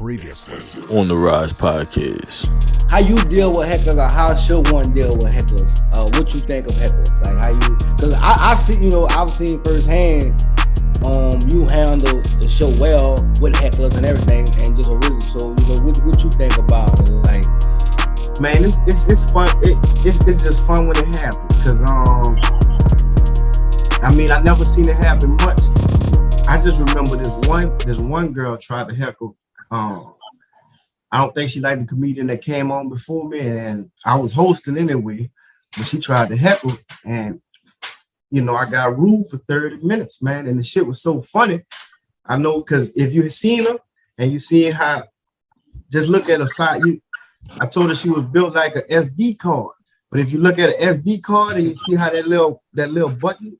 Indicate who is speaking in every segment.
Speaker 1: Previously on the Rise Podcast.
Speaker 2: How you deal with hecklers, or how should one deal with hecklers? What you think of hecklers? Like how you? Because I see, I've seen firsthand. You handle the show well with hecklers and everything, and just original. So what you think about it? Like,
Speaker 3: man, it's fun. It's just fun when it happens. Cause I never seen it happen much. I just remember this one girl tried to heckle. I don't think she liked the comedian that came on before me, and I was hosting anyway, but she tried to heckle, and I got rude for 30 minutes, man, and the shit was so funny. I know, because if you seen her and you see how, just look at her side, I told her she was built like an SD card, but if you look at an SD card and you see how that little button,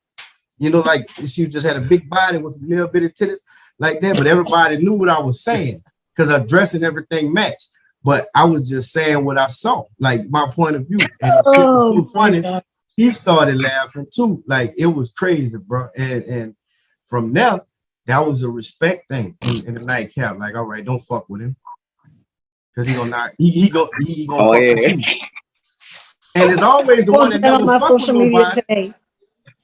Speaker 3: like she just had a big body with a little bit of titties like that, but everybody knew what I was saying because her dress and everything matched. But I was just saying what I saw, like my point of view. And the shit was so funny. He started laughing too. Like it was crazy, bro. And from there, that was a respect thing in the nightcap. Like, all right, don't fuck with him. Because he gonna fuck with you. And it's always the one that never fuck with nobody. Today.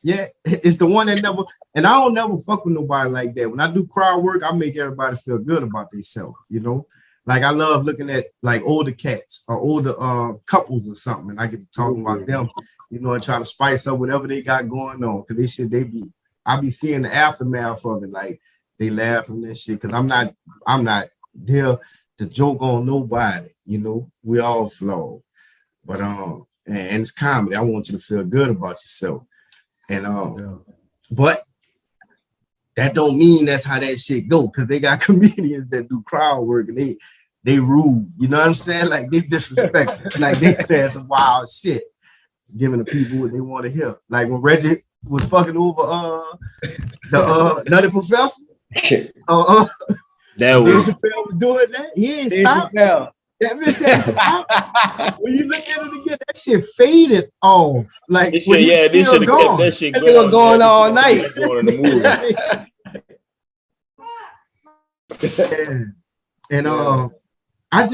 Speaker 3: Yeah, it's the one that never, and I don't never fuck with nobody like that. When I do crowd work, I make everybody feel good about themselves, Like I love looking at like older cats or older couples or something, and I get to talk about them, and try to spice up whatever they got going on. Cause I be seeing the aftermath of it, like they laughing and shit. Cause I'm not there to joke on nobody, we all flawed. But and it's comedy. I want you to feel good about yourself. And but that don't mean that's how that shit go, because they got comedians that do crowd work and they rude, you know what I'm saying? Like they disrespect, like they saying some wild shit, giving the people what they want to hear. Like when Reggie was fucking over the Nutty Professor,
Speaker 1: that
Speaker 3: was doing that. He ain't stopped. That bitch ain't stopped. When you look at it again, that shit faded off. Like
Speaker 1: this shit, this should have kept that shit going.
Speaker 2: Going all night.
Speaker 1: Going in the
Speaker 3: movie. And I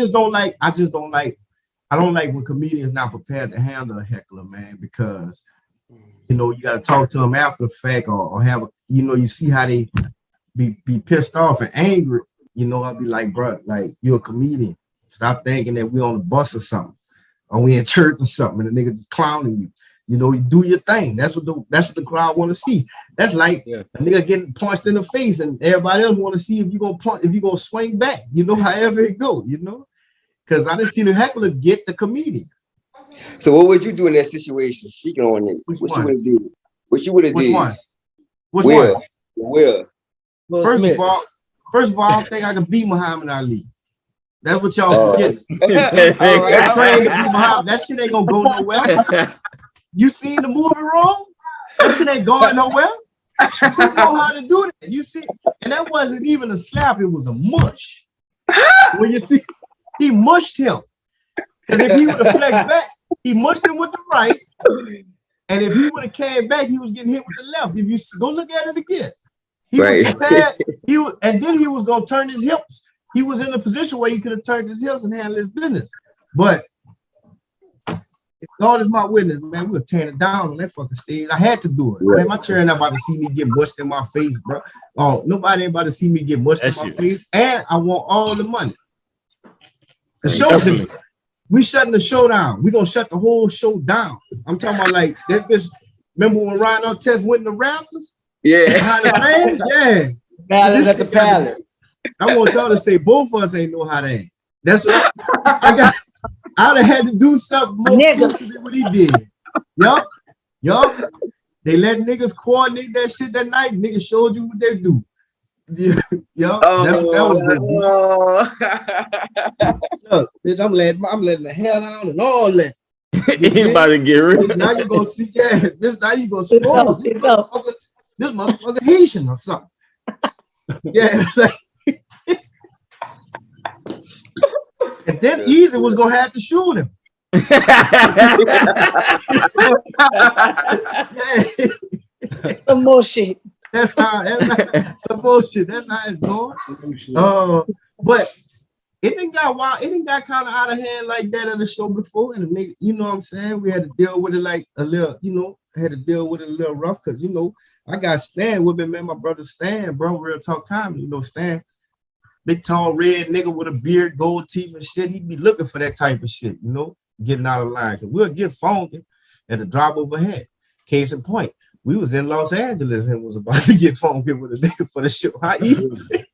Speaker 3: don't like when comedians not prepared to handle a heckler, man, because you gotta talk to them after the fact or have you see how they be pissed off and angry. I'll be like, bro, like you're a comedian. Stop thinking that we on the bus or something, or we in church or something, and the nigga just clowning you. You do your thing. That's what the crowd want to see. That's like a nigga getting punched in the face, and everybody else want to see if you gonna punch, if you gonna swing back. However it go. Because I didn't see the heckler get the comedian.
Speaker 4: So what would you do in that situation? Speaking on this, what you would have did? What you would have did?
Speaker 3: Which one?
Speaker 4: Will.
Speaker 3: First of all, I don't think I can beat Muhammad Ali. That's what y'all forget. That shit ain't gonna go nowhere. You seen the movie wrong? That shit ain't going nowhere. You know how to do that. You see, and that wasn't even a slap, it was a mush. When you see, he mushed him. Because if he would have flexed back, he mushed him with the right. And if he would have came back, he was getting hit with the left. If you go look at it again, he was prepared. And then he was gonna turn his hips. He was in a position where he could have turned his hips and handled his business. But God is my witness, man. We was tearing it down on that fucking stage. I had to do it. Man, my chair not about to see me get mushed in my face, bro. Oh, nobody ain't about to see me get mushed in my face. And I want all the money. The show, we shutting the show down. We gonna shut the whole show down. I'm talking about like that bitch. Remember when Ryan Artest went in the Raptors?
Speaker 4: Yeah.
Speaker 3: Behind the fans? Yeah.
Speaker 2: Palace at the Palace.
Speaker 3: I want y'all to say both of us ain't know how to act. That's what I'd have had to do something more than what he did. Yup. They let niggas coordinate that shit that night. Niggas showed you what they do. Yup. That was good. Look, bitch, I'm letting the hell out and all that.
Speaker 1: Anybody get rid.
Speaker 3: Now you gonna see, now you gonna score. This motherfucker Haitian or something. Yeah, like, and then Easy was gonna have to shoot him.
Speaker 5: Some bullshit.
Speaker 3: That's how some bullshit. That's how it's going. But it didn't got wild. It didn't got kind of out of hand like that at the show before. And the nigga, you know what I'm saying? We had to deal with it like a little, you know, had to deal with it a little rough because, you know, I got Stan with me, man. My brother Stan, bro, real talk comedy. You know, Stan, big tall red nigga with a beard, gold teeth and shit. He'd be looking for that type of shit, you know, getting out of line. Cause we'll get funky at the drop of a hat. Case in point, we was in Los Angeles and was about to get funky with a nigga for the show. How easy.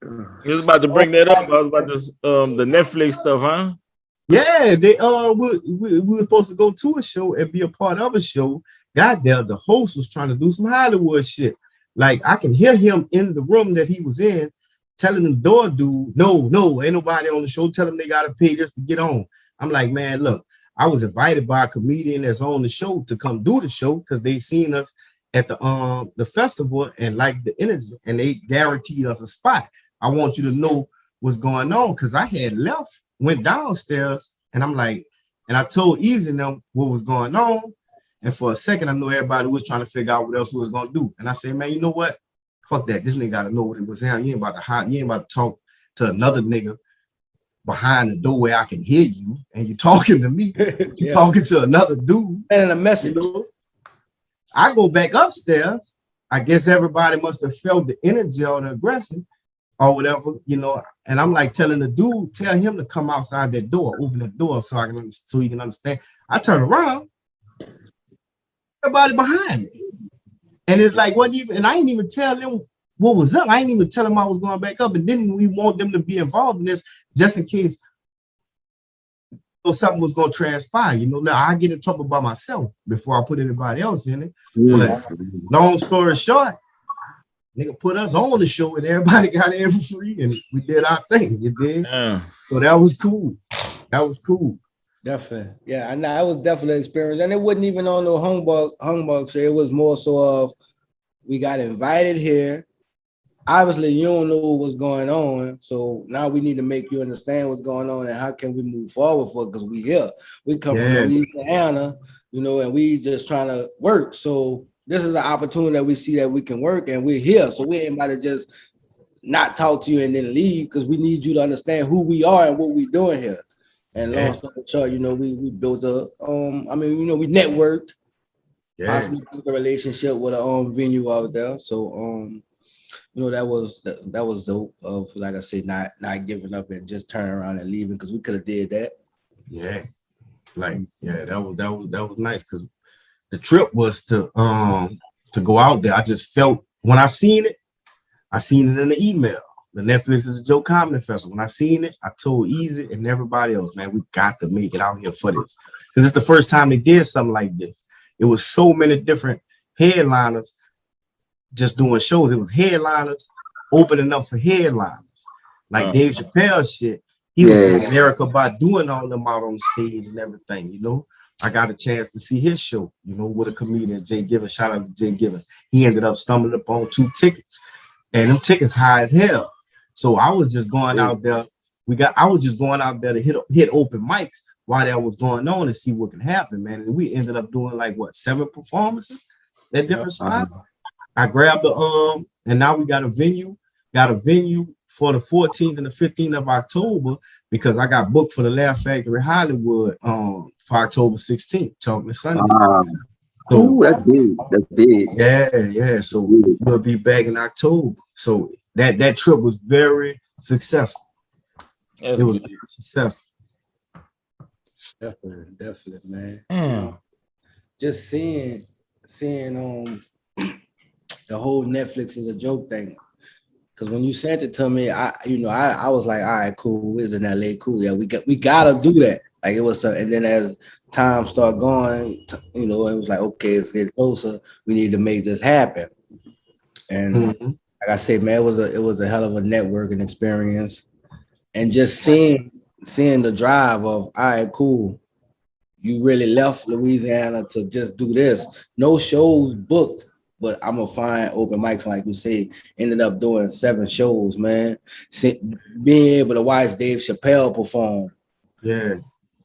Speaker 1: You was about to bring that up. I was about to the Netflix stuff, huh?
Speaker 3: Yeah, they we were supposed to go to a show and be a part of a show. Got there, the host was trying to do some Hollywood shit. Like I can hear him in the room that he was in, telling the door dude, no, ain't nobody on the show. Tell them they gotta pay just to get on. I'm like, man, look, I was invited by a comedian that's on the show to come do the show because they seen us at the festival and like the energy, and they guaranteed us a spot. I want you to know what's going on because I had left, went downstairs, and I'm like, and I told Eazyana what was going on. And for a second, I know everybody was trying to figure out what else we was gonna do. And I said, man, you know what? Fuck that. This nigga gotta know what it was. You ain't about to talk to another nigga behind the door where I can hear you, and you talking to me. You talking to another dude.
Speaker 2: And a message.
Speaker 3: You know? I go back upstairs. I guess everybody must have felt the energy or the aggression or whatever, you know. And I'm like telling the dude, tell him to come outside that door, open the door so he can understand. I turn around, everybody behind me. And it's like, what even, and I didn't even tell them what was up. I didn't even tell them I was going back up. And then we want them to be involved in this just in case something was going to transpire. You know, now I get in trouble by myself before I put anybody else in it. But long story short, nigga put us on the show and everybody got in for free and we did our thing. You did? So that was cool. That was cool.
Speaker 2: Definitely. Yeah, and that was definitely an experience. And it wasn't even on no humbug show. It was more so of we got invited here. Obviously, you don't know what's going on. So now we need to make you understand what's going on and how can we move forward for it because we here. We come from Louisiana, you know, and we just trying to work. So this is an opportunity that we see that we can work and we're here. So we ain't about to just not talk to you and then leave because we need you to understand who we are and what we're doing here. And long story short, you know, we built a we networked. Yeah. A relationship with a venue out there. So you know, that was dope of, like I said, not giving up and just turning around and leaving because we could have did that. Yeah.
Speaker 3: Like, yeah, that was nice because the trip was to go out there. I just felt when I seen it in the email. The Netflix is a Joke Comedy Festival. When I seen it, I told Easy and everybody else, man, we got to make it out here for this. Because it's the first time they did something like this. It was so many different headliners just doing shows. It was headliners opening up for headliners. Like Dave Chappelle shit. He was in America by doing all them out on stage and everything, you know. I got a chance to see his show, you know, with a comedian, Jay Given. Shout out to Jay Given. He ended up stumbling upon 2 tickets. And them tickets high as hell. So I was just going out there. I was just going out there to hit open mics while that was going on and see what can happen, man. And we ended up doing like 7 performances at different spots. I grabbed the and now we got a venue for the 14th and the 15th of October because I got booked for the Laugh Factory Hollywood for October 16th, Chocolate Sunday.
Speaker 4: So that's big. That's big.
Speaker 3: Yeah. So we'll be back in October. So that trip was very successful. It was very successful.
Speaker 2: Definitely, man. Just seeing the whole Netflix is a joke thing. Because when you sent it to me, I was like, all right, cool. It's in LA, cool. Yeah, we gotta do that. Like it was, and then as time started going, you know, it was like, okay, it's getting closer. We need to make this happen. And like I said, man, it was a hell of a networking experience, and just seeing the drive of, all right, cool. You really left Louisiana to just do this. No shows booked, but I'm gonna find open mics, like you say. Ended up doing 7 shows, man. Being able to watch Dave Chappelle perform.
Speaker 3: Yeah.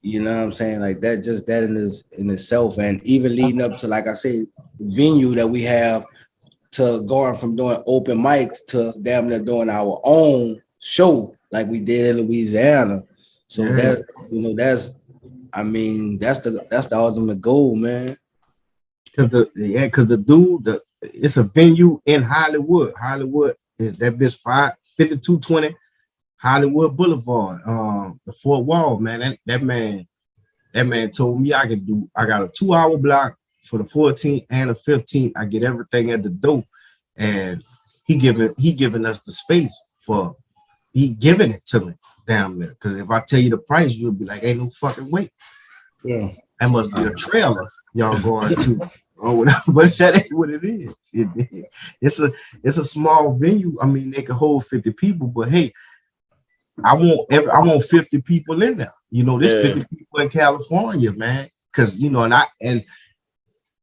Speaker 2: You know what I'm saying? Like that, just that in itself. And even leading up to, like I say, the venue that we have, to going from doing open mics to damn near doing our own show like we did in Louisiana. So
Speaker 3: Yeah.
Speaker 2: that that's the ultimate goal, man.
Speaker 3: Cause the dude, it's a venue in Hollywood. Hollywood is that bitch 5220 Hollywood Boulevard. The Fort Wall, man. That man told me I got a 2-hour block for the 14th and the 15th. I get everything at the door. And he giving us the space he giving it to me down there. Cause if I tell you the price, you'll be like, ain't no fucking way.
Speaker 2: Yeah.
Speaker 3: That must be a trailer y'all going to. Oh, whatever, but that ain't what it is. It's a small venue. I mean, they can hold 50 people, but hey, I want 50 people in there. You know, there's 50 people in California, man. Cause and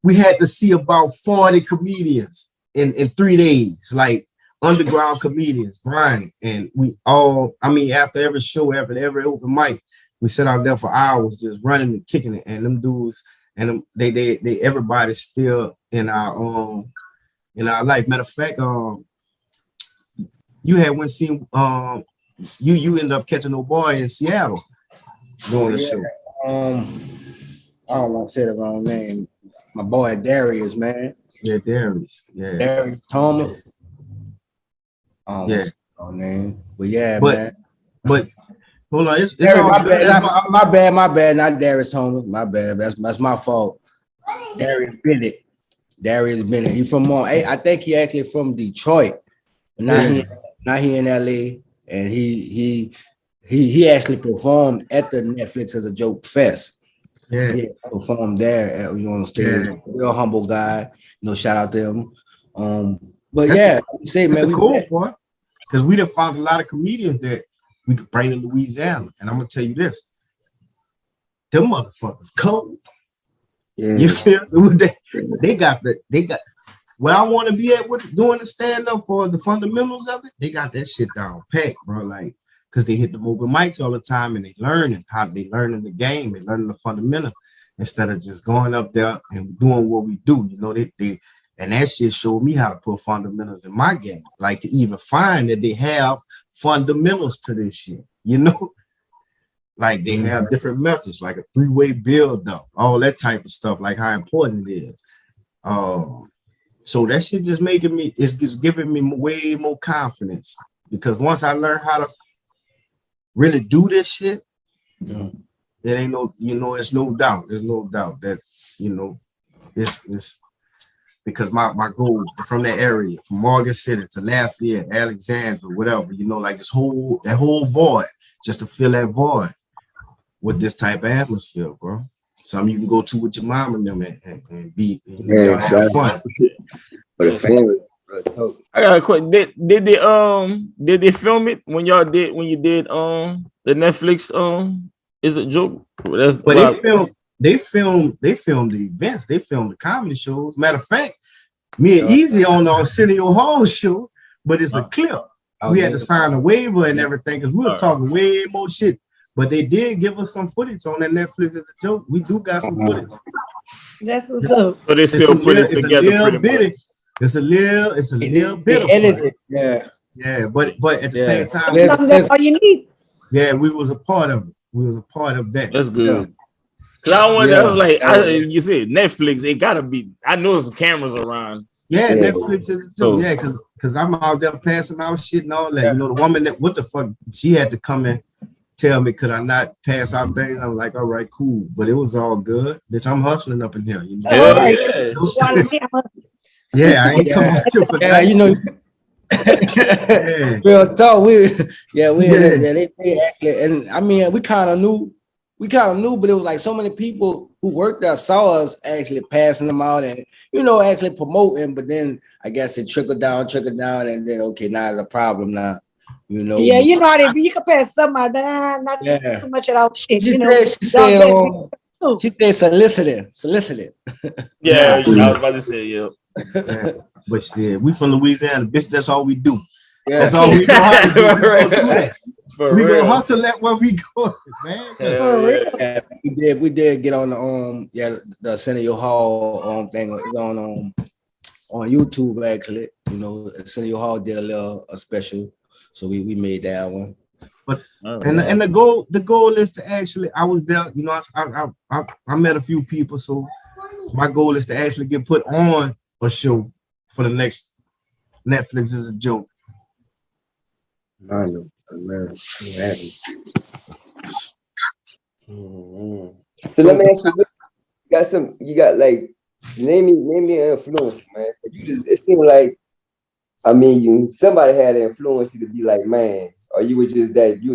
Speaker 3: we had to see about 40 comedians in 3 days, like underground comedians, Brian. And after every show, after every open mic, we sat out there for hours just running and kicking it. And them dudes, and they everybody's still in our life. Matter of fact, you had one scene, you ended up catching a boy in Seattle doing the show.
Speaker 2: I don't want to say the wrong name. My boy Darius, man.
Speaker 3: Yeah, Darius. Yeah.
Speaker 2: Darius Thomas.
Speaker 3: Yeah.
Speaker 2: Name. But yeah, man.
Speaker 3: But hold on, it's
Speaker 2: Darius,
Speaker 3: all good.
Speaker 2: my bad, not Darius Thomas. My bad. That's my fault. Darius Bennett. He from I think he actually from Detroit. Not here in LA. And he actually performed at the Netflix as a joke fest.
Speaker 3: Yeah,
Speaker 2: he performed there on the stage.
Speaker 3: Yeah.
Speaker 2: Real humble guy. Shout out to him. But
Speaker 3: that's
Speaker 2: man,
Speaker 3: cool part. Because we done found a lot of comedians that we could bring to Louisiana. And I'm gonna tell you this. Them motherfuckers cold.
Speaker 2: Yeah.
Speaker 3: You feel me? They got where I want to be at with doing the stand-up for the fundamentals of it. They got that shit down packed, bro. Like, because they hit the open mics all the time and they learning the game, they learning the fundamentals instead of just going up there and doing what we do. They and that shit showed me how to put fundamentals in my game. Like to even find that they have fundamentals to this shit, Like they have different methods, like a 3-way build up, all that type of stuff, like how important it is. So that shit just it's just giving me way more confidence because once I learn how to really do this shit, it ain't it's no doubt. There's no doubt that, it's because my goal from that area, from Morgan City to Lafayette, Alexandria, whatever, like that whole void, just to fill that void with this type of atmosphere, bro. Something you can go to with your mom and them and be have fun.
Speaker 4: For the family, bro.
Speaker 1: I got a question. Did they film it when you did the Netflix is it joke?
Speaker 3: They filmed the events, they filmed the comedy shows. Matter of fact, me and Easy on our Arsenio Hall show, but it's a clip. We had to sign a waiver and everything because we were talking way more shit. But they did give us some footage on that Netflix as a joke. We do got some footage.
Speaker 5: That's what's up.
Speaker 1: But they still put it together pretty much.
Speaker 3: It's a little bit
Speaker 2: edited. Yeah.
Speaker 3: But at the same time,
Speaker 5: That's all you need.
Speaker 3: yeah, we was a part of it. We was a part of that.
Speaker 1: That's good. Cause I was like, you said Netflix, it gotta be. I know there's some cameras around.
Speaker 3: Yeah, Netflix is a joke. Yeah, because I'm out there passing out shit and all that. The woman that what the fuck, she had to come in. Tell me, could I not pass out things? I'm like, all right, cool. But it was all good. Bitch, I'm hustling up in here. Yeah, I ain't coming to for that.
Speaker 2: Real talk. They actually, and I mean, we kind of knew, but it was like so many people who worked there saw us actually passing them out and actually promoting. But then I guess it trickled down, and then okay, now it's a problem now.
Speaker 5: Yeah, how they be. You can pass somebody, but not so much of that shit.
Speaker 2: She said solicited.
Speaker 1: Yeah, I was about to say, yeah.
Speaker 3: But shit, we from Louisiana, bitch. That's all we do. Yeah. That's all we know how to do. We gonna do that. We gonna hustle that where we go, man.
Speaker 2: Yeah, we did get on the the Arsenio Hall thing. It's on YouTube actually. Arsenio Hall did a special. So we made that one.
Speaker 3: But and the goal is to actually, I was there, you know, I met a few people, so my goal is to actually get put on a show for the next Netflix is a joke.
Speaker 4: I know, man. So let me ask you, you got like, name me an influence, man. It seemed like, I mean, somebody had an influence you to be like, man, or you was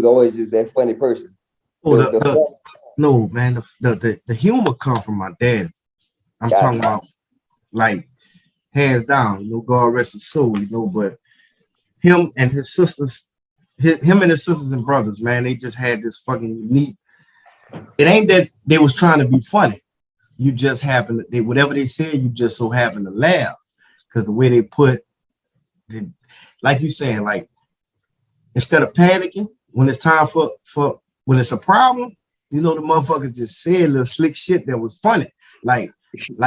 Speaker 4: always just that funny person.
Speaker 3: Oh, no, man, the humor come from my dad. I'm talking about, like, hands down, you know, God rest his soul, you know, but him and his sisters, him and his sisters and brothers, man, they just had this fucking unique. It ain't that they was trying to be funny. You just happen to, whatever they said, you just so happen to laugh. Because the way they put, like you saying, like, instead of panicking, when it's time for when it's a problem, you know, the motherfuckers just said little slick shit that was funny. Like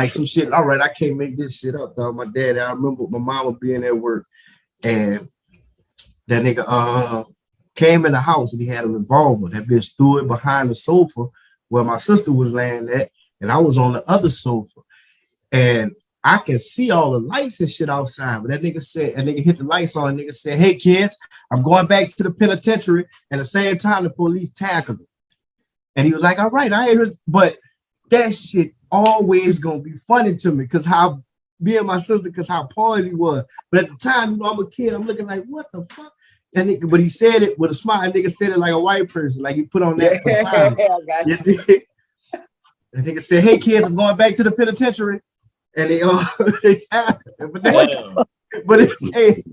Speaker 3: some shit, all right, I can't make this shit up, dog. My dad, I remember my mama being at work, and that nigga came in the house and he had a revolver. That bitch threw it behind the sofa where my sister was laying at, and I was on the other sofa. And I can see all the lights and shit outside. But that nigga hit the lights on, and nigga said, hey kids, I'm going back to the penitentiary. And at the same time, the police tackled him. And he was like, all right, I hear it. But that shit always gonna be funny to me because how me and my sister, because how poor he was. But at the time, you know, I'm a kid, I'm looking like, what the fuck? And nigga, but he said it with a smile. Nigga said it like a white person, like he put on that facade. And nigga said, hey kids, I'm going back to the penitentiary. And they tackled him. But it's hey,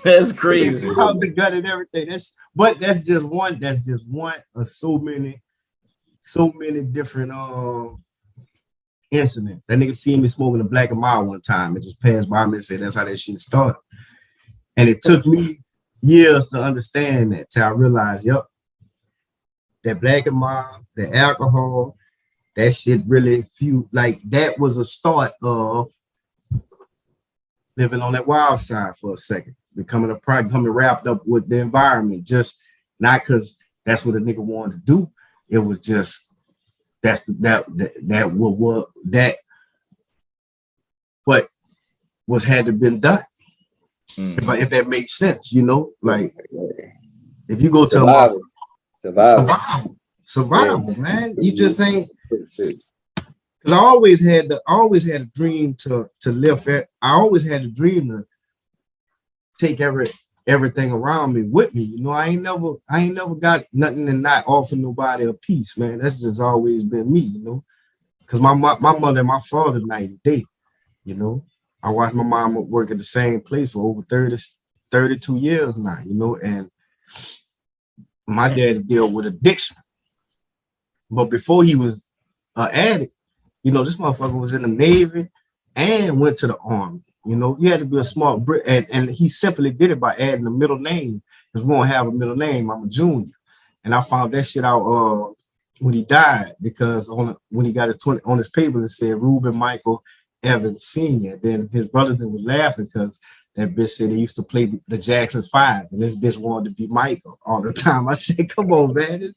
Speaker 1: that's crazy.
Speaker 3: Out the gun and everything. That's just one of so many different incidents. That nigga seen me smoking a black and mild one time and just passed by me and said that's how that shit started. And it took me years to understand that till I realized, yep, that black and mild, the alcohol, that shit really like that was a start of living on that wild side for a second, becoming wrapped up with the environment, just not because that's what a nigga wanted to do. It was just what was had to been done. If that makes sense, you know, like if you go to survival, man, you just ain't. Because I always had a dream to live. I always had a dream to take everything around me with me. You know, I ain't never got nothing and not offer nobody a piece, man. That's just always been me, you know. Because my mother and my father night and day, you know. I watched my mom work at the same place for over 32 years now, you know, and my dad dealt with addiction. But before he was an addict, you know, this motherfucker was in the Navy and went to the Army. You know, you had to be a smart Brit, and he simply did it by adding a middle name because we don't have a middle name. I'm a junior, and I found that shit out when he died because when he got his on his papers it said Reuben Michael Evans Sr. Then his brothers was laughing because that bitch said they used to play the Jacksons 5, and this bitch wanted to be Michael all the time. I said, come on, man. This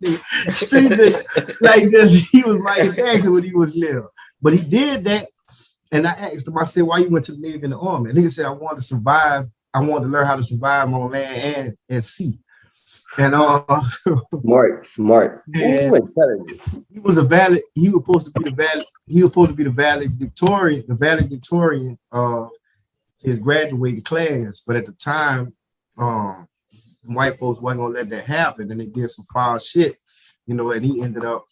Speaker 3: nigga, like this, he was Michael Jackson when he was little. But he did that, and I asked him, I said, why you went to the Navy and the Army? And nigga said, I wanted to survive. I wanted to learn how to survive on land and sea. And
Speaker 4: smart.
Speaker 3: He was supposed to be the valedictorian of his graduating class, but at the time, white folks wasn't gonna let that happen, and they did some foul shit, you know, and he ended up,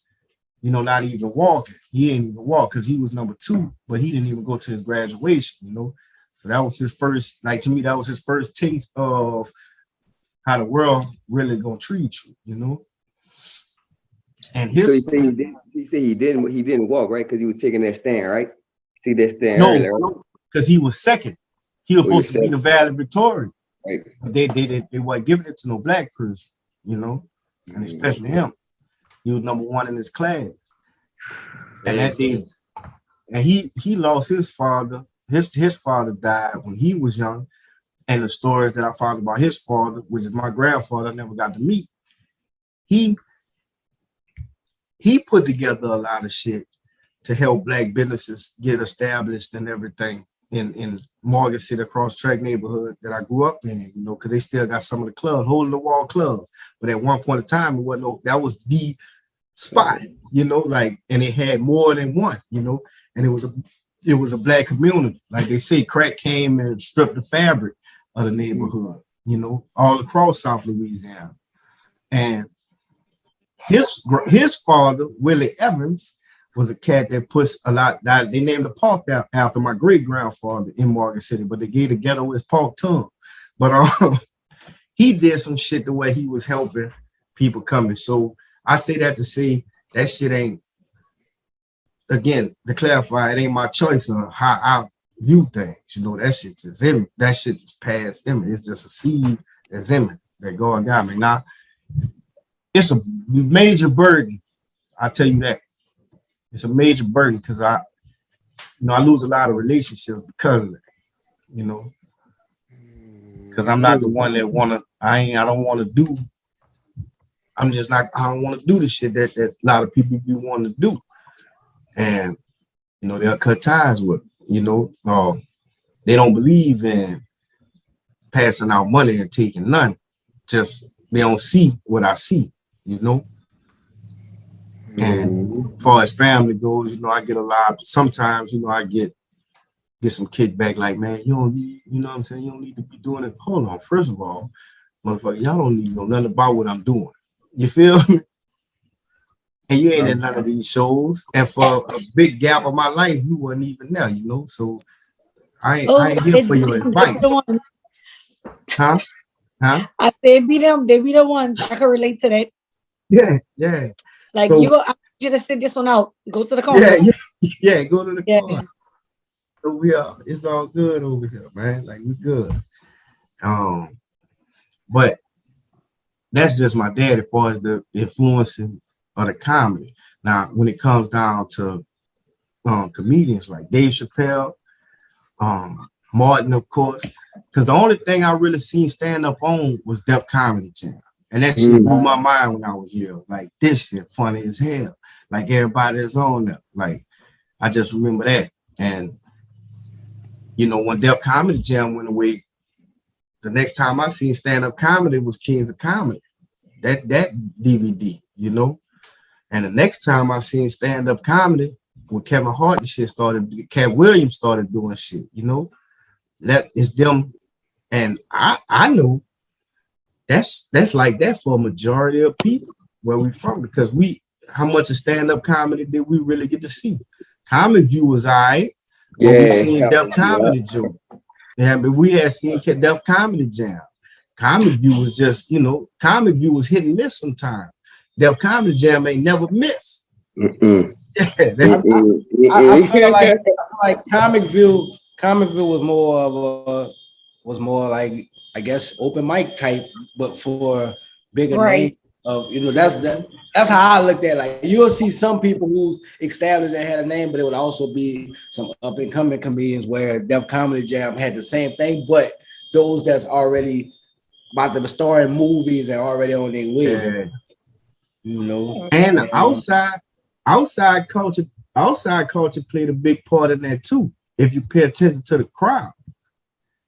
Speaker 3: you know, not even walking. He didn't even walk because he was number 2, but he didn't even go to his graduation, you know. So that was his first, like to me, that was his first taste of how the world really gonna treat you, you know. And
Speaker 4: so he said he didn't walk, right? Because he was taking that stand, right? See that stand?
Speaker 3: No, because he was second. He was supposed to be the valedictorian.
Speaker 4: Right.
Speaker 3: They weren't giving it to no black person, you know, and especially him. He was number 1 in his class. And that day, and he lost his father. His father died when he was young. And the stories that I found about his father, which is my grandfather, I never got to meet. he put together a lot of shit to help Black businesses get established and everything in Morgan City, across track neighborhood that I grew up in, you know, because they still got some of the clubs, hole in the wall clubs. But at one point in time, it wasn't that was the spot, you know, like, and it had more than one, you know, and it was a Black community. Like they say, crack came and stripped the fabric of the neighborhood, you know, all across South Louisiana. And his father, Willie Evans, was a cat that puts a lot. They named the park after my great grandfather in Morgan City, but they gave the ghetto his park tongue. But he did some shit the way he was helping people coming. So I say that to say that shit ain't, again, to clarify, it ain't my choice on how I view things. You know, that shit just in me. That shit just passed in me. It's just a seed that's in me that God got me. Now, it's a major burden. I tell you that. It's a major burden because I lose a lot of relationships because of it, you know, because I'm not the one that I don't want to do. I don't want to do the shit that a lot of people be wanting to do. And, you know, they'll cut ties with, you know, they don't believe in passing out money and taking none. Just, they don't see what I see, you know. And as far as family goes, you know, I get a lot. Sometimes, you know, I get some kickback like, man, you don't need, you know what I'm saying? You don't need to be doing it. Hold on. First of all, motherfucker, y'all don't need to know nothing about what I'm doing. You feel me? And you ain't in none of these shows. And for a big gap of my life, you wasn't even there, you know? So I ain't here for your advice. Huh?
Speaker 5: I said, be them. They be the ones. I can relate to that.
Speaker 3: Yeah.
Speaker 5: Like, so, I want you to sit this one out. Go to the corner.
Speaker 3: Yeah, go to the corner. So it's all good over here, man. Like, we good. But that's just my dad as far as the influencing of the comedy. Now, when it comes down to comedians like Dave Chappelle, Martin, of course, because the only thing I really seen stand up on was Def Comedy Jam. And that shit blew my mind when I was young. Like, this shit funny as hell. Like, everybody is on there. Like, I just remember that. And, you know, when Def Comedy Jam went away, the next time I seen stand-up comedy was Kings of Comedy. That DVD, you know? And the next time I seen stand-up comedy, when Kevin Hart and shit Cat Williams started doing shit, you know? That is them. And I know that's like that for a majority of people where we from, because how much of stand-up comedy did we really get to see? Comedy View was all right, but we seen Def Comedy Joke. Yeah, but we had seen Def Comedy Jam. Comedy View was just, you know, Comedy View was hit and miss sometimes. Def Comedy Jam ain't never miss.
Speaker 2: I feel like Comic View was more like, I guess, open mic type, but for bigger name of, you know, that's how I looked at it. Like, you'll see some people who's established that had a name, but it would also be some up and coming comedians where Def Comedy Jam had the same thing, but those that's already about to star in movies and already on their way. Yeah. You know,
Speaker 3: and outside culture played a big part in that too. If you pay attention to the crowd,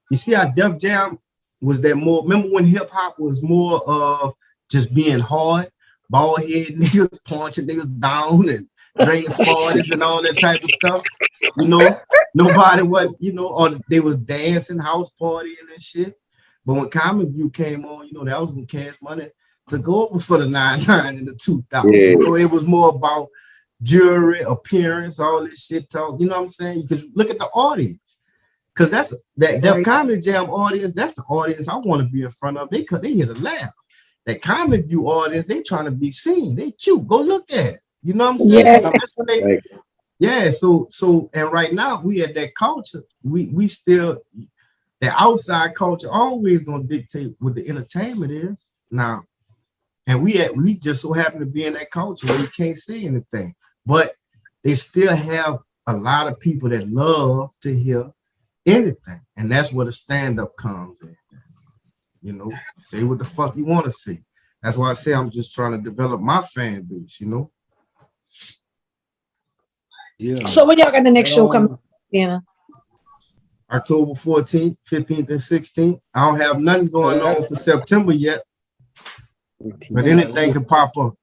Speaker 3: you see how Def Jam was that more. Remember when hip hop was more of just being hard, bald head niggas punching niggas down and drinking 40s and all that type of stuff. You know, nobody was, you know, or they was dancing, house partying and shit. But when Comic View came on, you know, that was when Cash Money took over for the 99 and the 2000. Yeah. You know, it was more about jewelry, appearance, all this shit talk. You know what I'm saying? Because look at the audience. Because that's that Def Comedy Jam audience, that's the audience I want to be in front of. They hear the laugh. That Comic View audience, they trying to be seen. They cute. Go look at it. You know what I'm saying? Yeah. So that's what yeah. So and right now we at that culture. We still, the outside culture always gonna dictate what the entertainment is now. And we just so happen to be in that culture where you can't see anything. But they still have a lot of people that love to hear anything. And that's where the stand-up comes in. You know, say what the fuck you want to see. That's why I say I'm just trying to develop my fan base, you know.
Speaker 2: Yeah.
Speaker 5: So when y'all got the next show coming, Iinterview?
Speaker 3: October 14th, 15th, and 16th. I don't have nothing going on for September yet, but anything can pop up.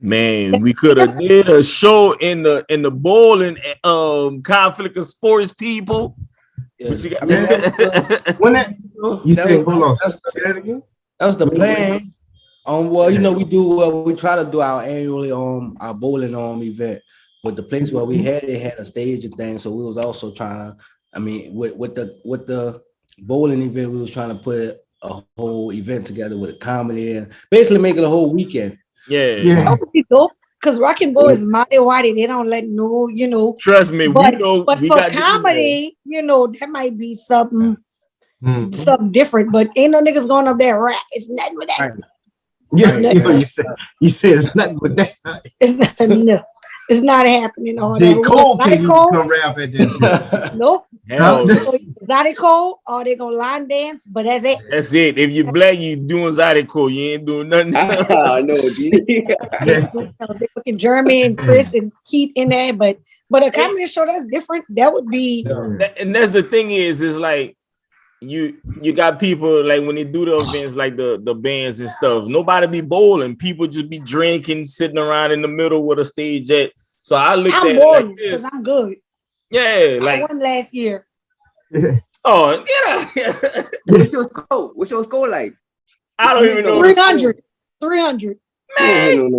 Speaker 1: Man, we could have did a show in the bowling conflict of sports people.
Speaker 2: Yeah.
Speaker 1: But you got,
Speaker 2: I mean,
Speaker 3: When that you think, hold on, say that again.
Speaker 2: That's the plan. Well, you know, we try to do our annually our bowling event, but the place where we had it had a stage and thing, so we was also trying to. I mean, with the bowling event, we was trying to put a whole event together with a comedy and basically make it a whole weekend.
Speaker 1: yeah.
Speaker 5: That would be dope. Because Rock and Roll is mighty whitey. They don't let no, you know.
Speaker 1: Trust me,
Speaker 5: but,
Speaker 1: we know.
Speaker 5: But
Speaker 1: we
Speaker 5: for
Speaker 1: got
Speaker 5: comedy, you know, that might be something different. But ain't no niggas going up there rap. It's nothing with that.
Speaker 3: Right. Yeah, you said it's nothing with that.
Speaker 5: It's not enough. It's not happening. All
Speaker 3: J.
Speaker 5: that.
Speaker 3: Cole can't even come rap at this.
Speaker 5: Nope.
Speaker 1: Hell,
Speaker 5: Zaddy Cole, or they gonna line dance, but that's it.
Speaker 1: that's it. If you black, you doing Zaddy Cole. You ain't doing nothing.
Speaker 4: I know,
Speaker 5: They fucking Jeremy and Chris and Keith in there, but a comedy show that's different. That would be.
Speaker 1: And that's the thing is like you got people like when they do the events like the bands and stuff. Nobody be bowling. People just be drinking, sitting around in the middle with a stage at. So I looked at it like this.
Speaker 5: I'm good.
Speaker 1: Yeah, like
Speaker 5: I won last year.
Speaker 1: Oh, yeah.
Speaker 4: What's your score? What's your score like?
Speaker 1: I don't even know.
Speaker 5: 300.
Speaker 1: Man,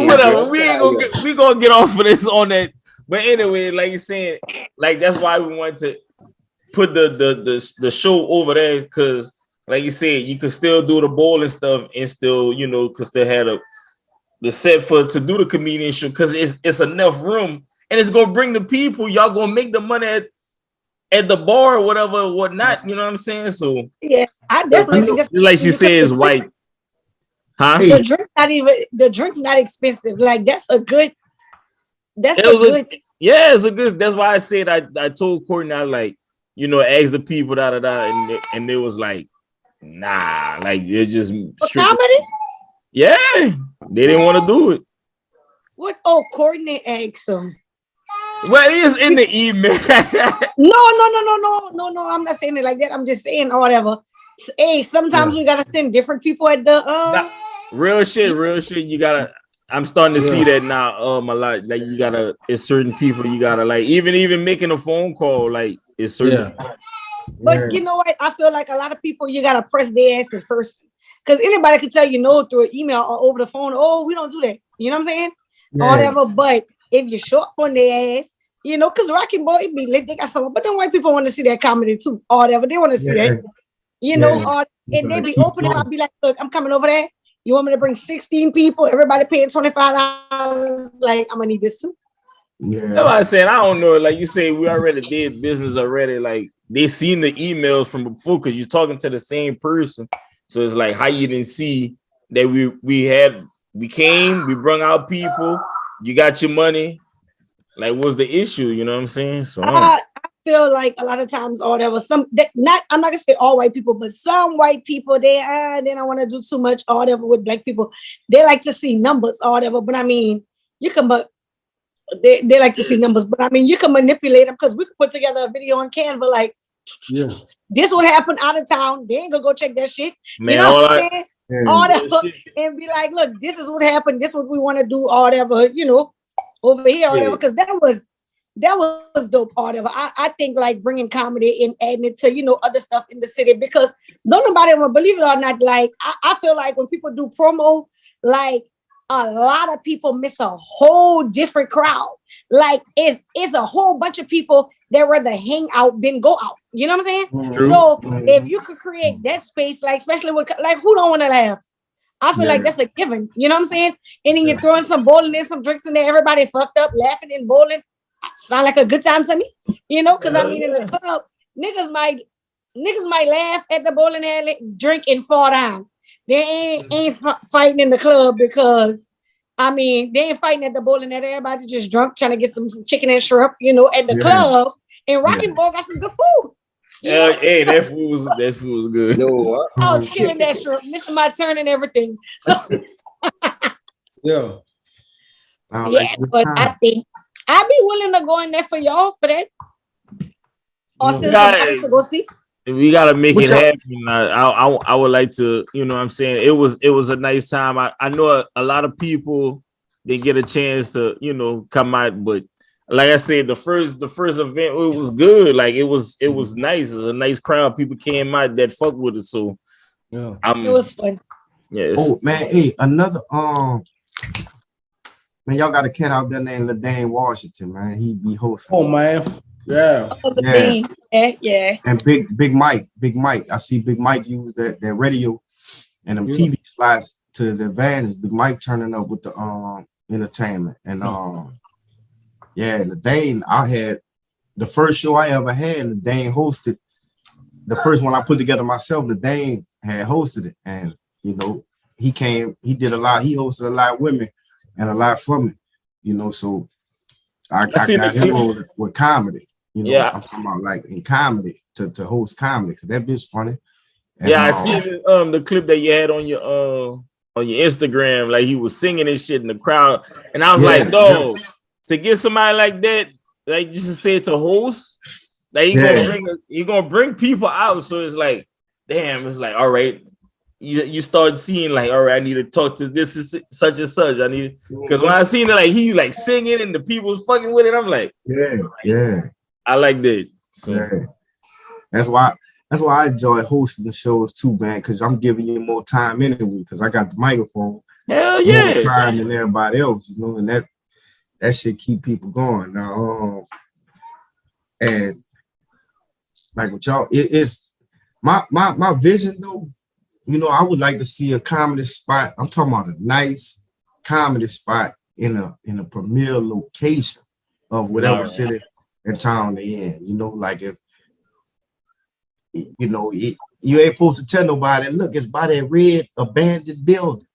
Speaker 1: whatever. We gonna get off of this on that. But anyway, like you're saying, like that's why we want to put the show over there, because like you said, you could still do the bowling stuff and still, you know, could still have the set to do the comedian show, because it's enough room and it's gonna bring the people. Y'all gonna make the money at the bar or whatever, whatnot. You know what I'm saying? So
Speaker 5: yeah, I definitely think
Speaker 1: like she says, white. Huh?
Speaker 5: The drink's not expensive. Like that's a good. It's
Speaker 1: a good. That's why I said I told Courtney, I like, you know, ask the people and they was like, nah, like it's just
Speaker 5: comedy.
Speaker 1: Yeah, they didn't want to do it.
Speaker 5: What? Oh, Courtney asked them.
Speaker 1: Well, it's in the email.
Speaker 5: No. I'm not saying it like that. I'm just saying or whatever. Hey, sometimes we gotta send different people at the
Speaker 1: real shit. You gotta. I'm starting to see that now. A lot. Like you gotta. It's certain people you gotta like. Even making a phone call, like it's certain.
Speaker 2: Yeah.
Speaker 5: But you know what? I feel like a lot of people you gotta press their ass in person, because anybody can tell you no through an email or over the phone. Oh, we don't do that. You know what I'm saying?
Speaker 3: Yeah.
Speaker 5: Or whatever. But if you show up on their ass, you know, because Rockin' Boy it be lit. They got someone, but then white people want to see that comedy too. Or whatever. They want to see that. You know, or and they be open up. I'll be like, look, I'm coming over there. You want me to bring 16 people? Everybody paying $25. Like, I'm gonna need this too.
Speaker 1: Yeah. That's what I said. I don't know. Like you say, we already did business already. Like they seen the emails from before because you're talking to the same person. So it's like how you didn't see that we came, we brung out people, you got your money. Like, what's the issue? You know what I'm saying? So
Speaker 5: I feel like a lot of times, or there was I'm not gonna say all white people, but some white people they don't want to do too much or whatever with black people. They like to see numbers or whatever. But I mean, you can they like to see numbers, but I mean you can manipulate them because we could put together a video on Canva like this would happen out of town. They ain't gonna go check that shit.
Speaker 1: Man,
Speaker 5: you know what I'm saying? All that and be like, look, this is what happened, this is what we want to do, or whatever, you know, over here, or whatever, because that was dope, or whatever. I think like bringing comedy and adding it to, you know, other stuff in the city, because don't nobody want to believe it or not. Like I feel like when people do promo, like a lot of people miss a whole different crowd. Like it's a whole bunch of people that rather hang out than go out. You know what I'm saying?
Speaker 1: True.
Speaker 5: So if you could create that space, like especially with like who don't want to laugh? I feel like that's a given. You know what I'm saying? And then you're throwing some bowling in, some drinks in there. Everybody fucked up, laughing and bowling. Sound like a good time to me. You know, because I mean in the club, niggas might laugh at the bowling alley, drink and fall down. They ain't fighting in the club because, I mean, they ain't fighting at the bowling alley. Everybody just drunk trying to get some chicken and shrimp, you know, at the club. And Rockin' Ball got some good food.
Speaker 1: Hey, that food was good.
Speaker 4: No,
Speaker 5: I was killing that shrimp, missing my turn and everything. So
Speaker 2: Yeah.
Speaker 5: yeah, but I think I'd be willing to go in there for y'all for that. Or send somebody to go see.
Speaker 1: We gotta make it happen. I would like to, you know what I'm saying? It was a nice time. I know a lot of people didn't get a chance to, you know, come out, but like I said, the first event, it was good. Like it was nice. It was a nice crowd. People came out that fuck with it. So
Speaker 2: yeah,
Speaker 5: it was fun.
Speaker 1: Yes.
Speaker 3: Oh man, hey, another man, y'all got a cat out there named LaDane Washington, man. He be hosting.
Speaker 2: Oh man, yeah.
Speaker 5: Yeah.
Speaker 3: And Big Mike. I see Big Mike use that radio and them TV slides to his advantage. Big Mike turning up with the entertainment. And LaDane, I had the first show I ever had, LaDane hosted. The first one I put together myself, LaDane had hosted it. And you know, he did a lot, he hosted a lot of women and a lot for me, you know, so I got him with comedy. You know, I'm talking about like in comedy to host comedy because that bitch funny. And,
Speaker 1: I see the clip that you had on your Instagram, like he was singing and shit in the crowd, and I was like, dog, to get somebody like that, like just to say to host, like he gonna bring people out. So it's like, damn, it's like, all right, you start seeing like, all right, I need to talk to this is such and such. I need, because when I seen it, like he like singing and the people was fucking with it, I'm like, I like that. So
Speaker 3: that's why I enjoy hosting the shows too, man, because I'm giving you more time anyway, because I got the microphone.
Speaker 1: Hell yeah.
Speaker 3: More time than everybody else, you know, and that shit keep people going. Now, and like with y'all, it's my vision though, you know, I would like to see a comedy spot. I'm talking about a nice comedy spot in a premier location of whatever city and town they in. You know, like if you know you ain't supposed to tell nobody, look, it's by that red abandoned building.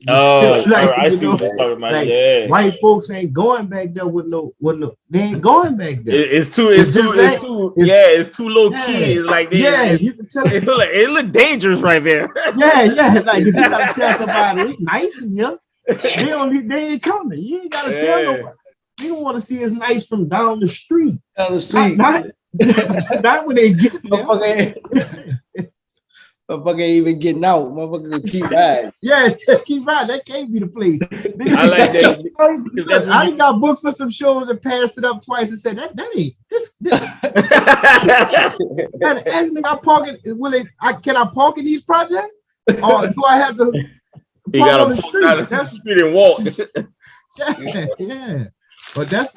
Speaker 1: I see what you're talking about.
Speaker 3: Like, white folks ain't going back there with no, they ain't going back there.
Speaker 1: It's too low key. It's like
Speaker 3: you can tell
Speaker 1: it look dangerous right there.
Speaker 3: Like if you gotta tell somebody it's nice in here, they ain't coming. You ain't gotta tell nobody. They don't want to see it's nice from down the street. Not when they get there.
Speaker 2: Motherfucker ain't even getting out. Motherfucker keep riding.
Speaker 3: Just keep riding. That can't be the place.
Speaker 1: I like that.
Speaker 3: I got booked for some shows and passed it up twice and said that ain't this. And asked me, can I park in these projects? Or do I have to
Speaker 1: you gotta on the street? That's the street and walk.
Speaker 3: But that's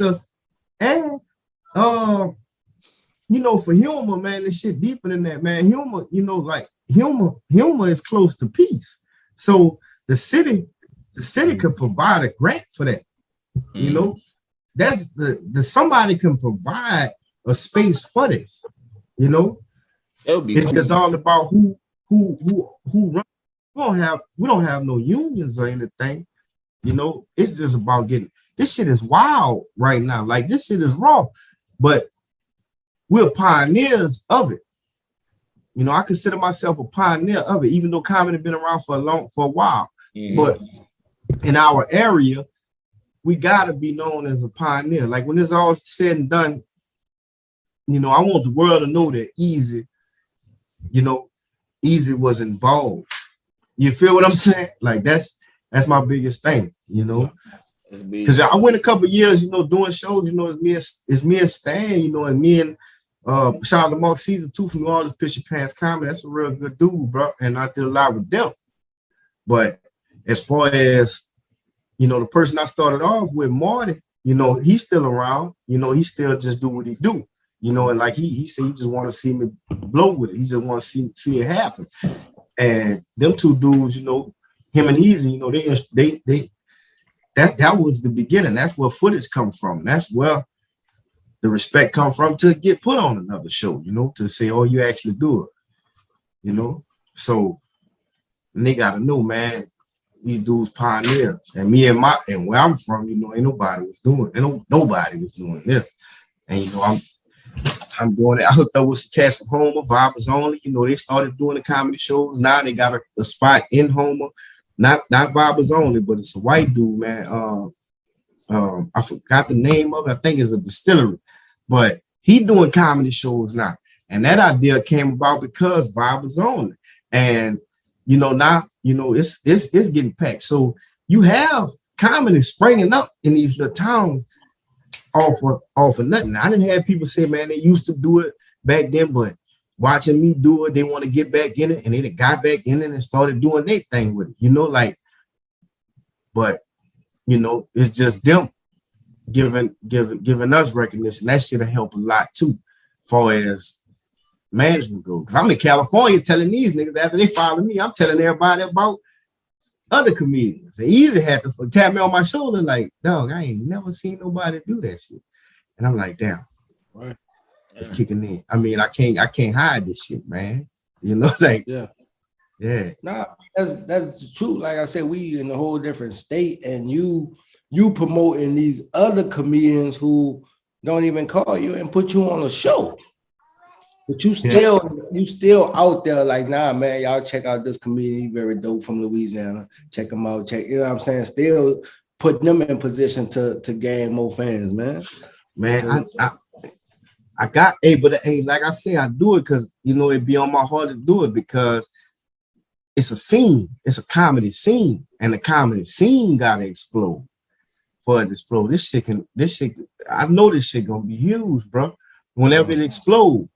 Speaker 3: you know, for humor, man, this shit deeper than that, man. Humor, you know, like humor is close to peace. So the city could provide a grant for that. You know, that's somebody can provide a space for this. You know, it's just all about who runs. We don't have no unions or anything. You know, it's just about getting. This shit is wild right now. Like this shit is raw, but we're pioneers of it. You know, I consider myself a pioneer of it, even though comedy has been around for a while. But in our area, we gotta be known as a pioneer. Like when it's all said and done, you know, I want the world to know that Eazy was involved. You feel what I'm saying? Like that's my biggest thing, you know. Because I went a couple of years, you know, doing shows, you know, it's me and Stan, you know, and me and shout out to Mark Season 2 from all this Picture Pants Comedy. That's a real good dude, bro. And I did a lot with them. But as far as, you know, the person I started off with, Marty, you know, he's still around. You know, he still just do what he do. You know, and like he said, he just want to see me blow with it. He just want to see it happen. And them two dudes, you know, him and Eazy, you know, they that was the beginning. That's where footage come from. That's where the respect come from to get put on another show, you know, to say, oh, you actually do it, you know. So they gotta know, man, these dudes pioneers. And me and where I'm from, you know, nobody was doing this. And you know, I'm doing it. I hooked up with some cats from Homer, Vibers Only. You know, they started doing the comedy shows. Now they got a spot in Homer. Not Vibers Only, but it's a white dude, man. I forgot the name of it. I think it's a distillery. But he doing comedy shows now. And that idea came about because Vibers Only. And you know, now, you know, it's getting packed. So you have comedy springing up in these little towns all for nothing. I didn't have people say, man, they used to do it back then, but watching me do it, they want to get back in it, and they got back in it and started doing their thing with it, you know, like, but you know, it's just them giving us recognition. That should have helped a lot too, as far as management goes. Because I'm in California telling these niggas after they follow me, I'm telling everybody about other comedians. And Eazy had to tap me on my shoulder like, dog, I ain't never seen nobody do that shit. And I'm like, damn, right. It's kicking in. I mean, I can't hide this shit, man. You know, like, yeah.
Speaker 2: Nah, that's true. Like I said, we in a whole different state, and you promoting these other comedians who don't even call you and put you on a show. But you still out there like, nah, man, y'all check out this comedian, he very dope from Louisiana. Check him out. You know what I'm saying? Still putting them in position to gain more fans, man.
Speaker 3: Man, I got, like I say, I do it because, you know, it be on my heart to do it because it's a scene. It's a comedy scene. And the comedy scene gotta explode for it to explode. This shit, I know this shit gonna be huge, bro. Whenever it explodes.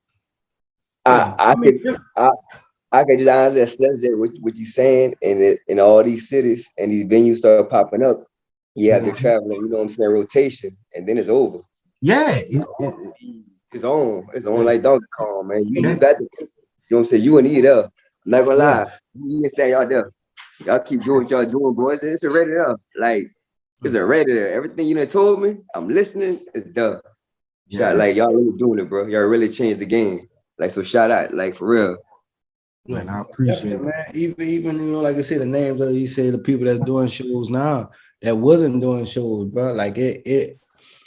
Speaker 4: I can just understand that what you saying, and in all these cities and these venues start popping up. Yeah, they're traveling, you know what I'm saying, rotation, and then it's over.
Speaker 3: Yeah,
Speaker 4: it's on like Donkey Kong, man. You got to, you know what I'm saying. You and Eat up. I'm not gonna lie, you can stay y'all there. Y'all keep doing what y'all doing, boys. It's already up. Like it's already there. Everything you done told me, I'm listening. It's done. Shout, like y'all really doing it, bro. Y'all really changed the game. Like, so shout out, like, for real.
Speaker 3: Man, I appreciate it,
Speaker 2: man. Even you know, like I said, the names of you say the people that's doing shows now that wasn't doing shows, bro. Like it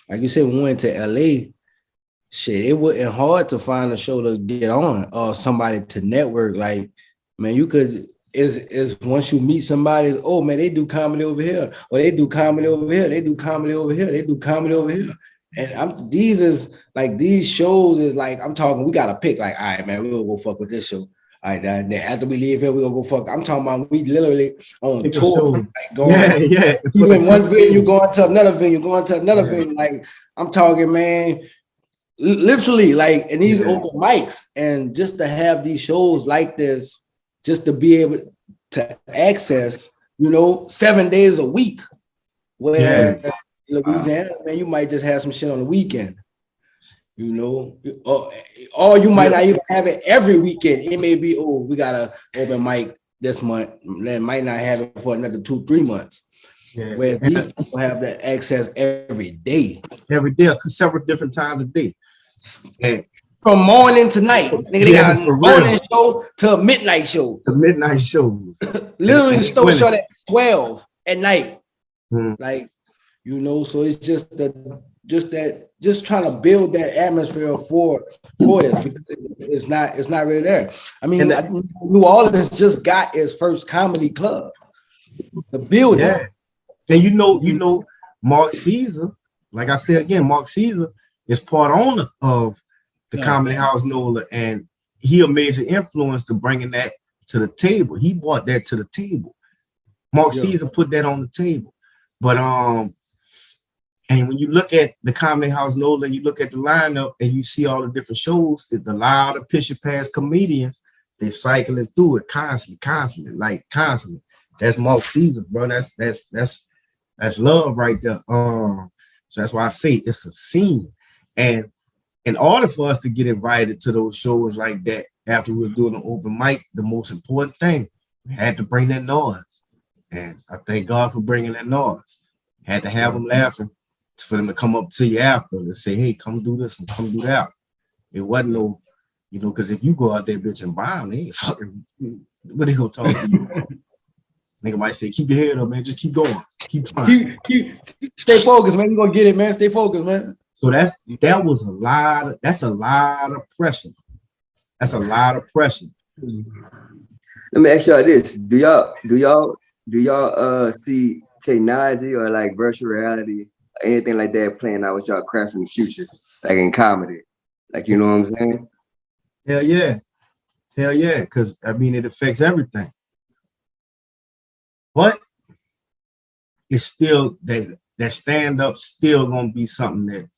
Speaker 2: like you said, we went to LA. Shit, it wasn't hard to find a show to get on or somebody to network. Like, man, you could is once you meet somebody, oh man, they do comedy over here, or they do comedy over here, they do comedy over here, they do comedy over here. And these shows is like, I'm talking, we got to pick, like, all right, man, we're going to go fuck with this show. All right, then after we leave here, we're going to go fuck. I'm talking about we literally on tour. Like going, you in one venue, going to another venue, venue. Like, I'm talking, man, literally, like, in these open mics. And just to have these shows like this, just to be able to access, you know, 7 days a week. Where Louisiana, man, you might just have some shit on the weekend, you know, or you might not even have it every weekend. It may be, we got an open mic this month, then might not have it for another 2-3 months. Where these people have that access every day,
Speaker 3: several different times a day, and
Speaker 2: from morning to night. They got a morning show to a midnight show.
Speaker 3: Midnight shows.
Speaker 2: Literally, the store shut at 12 at night. Like. You know, so it's just trying to build that atmosphere for this because it's not really there. I mean, New Orleans just got its first comedy club. The building. Yeah.
Speaker 3: And you know, Mark Caesar, like I said again, Mark Caesar is part owner of the Comedy House NOLA, and he a major influence to bringing that to the table. He brought that to the table. Mark Caesar put that on the table. But and when you look at the Comedy House NOLA, you look at the lineup and you see all the different shows, the loud, pissy-pass comedians, they cycling through it constantly. That's Mark Caesar, bro. That's love right there. So that's why I say it's a scene. And in order for us to get invited to those shows like that, after we was doing an open mic, the most important thing, we had to bring that noise. And I thank God for bringing that noise. Had to have them laughing for them to come up to you after and say, hey, come do this and come do that. It wasn't no, you know, because if you go out there, bitch, and buy them, they ain't fucking, what they gonna talk to you? Nigga might say, keep your head up, man. Just keep going. Keep trying.
Speaker 2: Keep stay focused, man. You gonna get it, man. Stay focused, man.
Speaker 3: So that was a lot of pressure. That's a lot of pressure.
Speaker 4: Let me ask y'all this: Do y'all see technology or like virtual reality, anything like that, playing out with y'all craft in the future, like in comedy? Like, you know what I'm saying?
Speaker 3: Hell yeah, because I mean it affects everything. But it's still that stand up still gonna be something that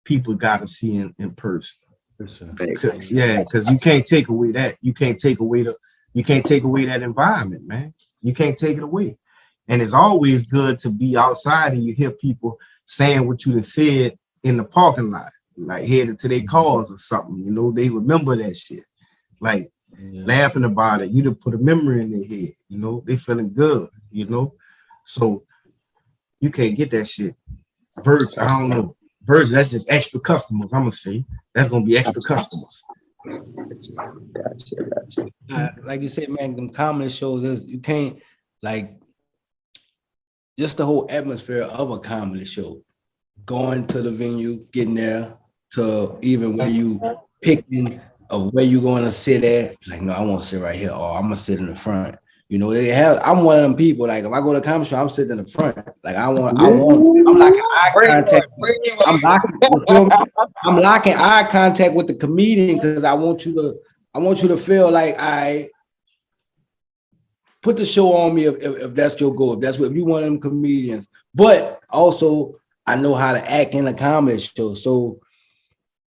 Speaker 3: people got to see in person. Because you can't take away that. You can't take away that environment, man. You can't take it away. And it's always good to be outside and you hear people saying what you done said in the parking lot, like headed to their cars or something. You know, they remember that shit. Like laughing about it. You done put a memory in their head. You know, they feeling good, you know. So you can't get that shit. Virtual, I don't know. Virtual, that's just extra customers. I'm gonna say that's gonna be extra customers.
Speaker 4: Gotcha.
Speaker 2: Like you said, man, them comedy shows is you can't like just the whole atmosphere of a comedy show. Going to the venue, getting there, to even where you picking of where you going to sit at. Like, no, I won't sit right here, or I'm gonna sit in the front. You know, I'm one of them people. Like, if I go to a comedy show, I'm sitting in the front. Like, I'm locking eye contact. I'm locking eye contact with the comedian because I want you to feel like I put the show on me if that's your goal. If you one of them comedians. But also, I know how to act in a comedy show. So,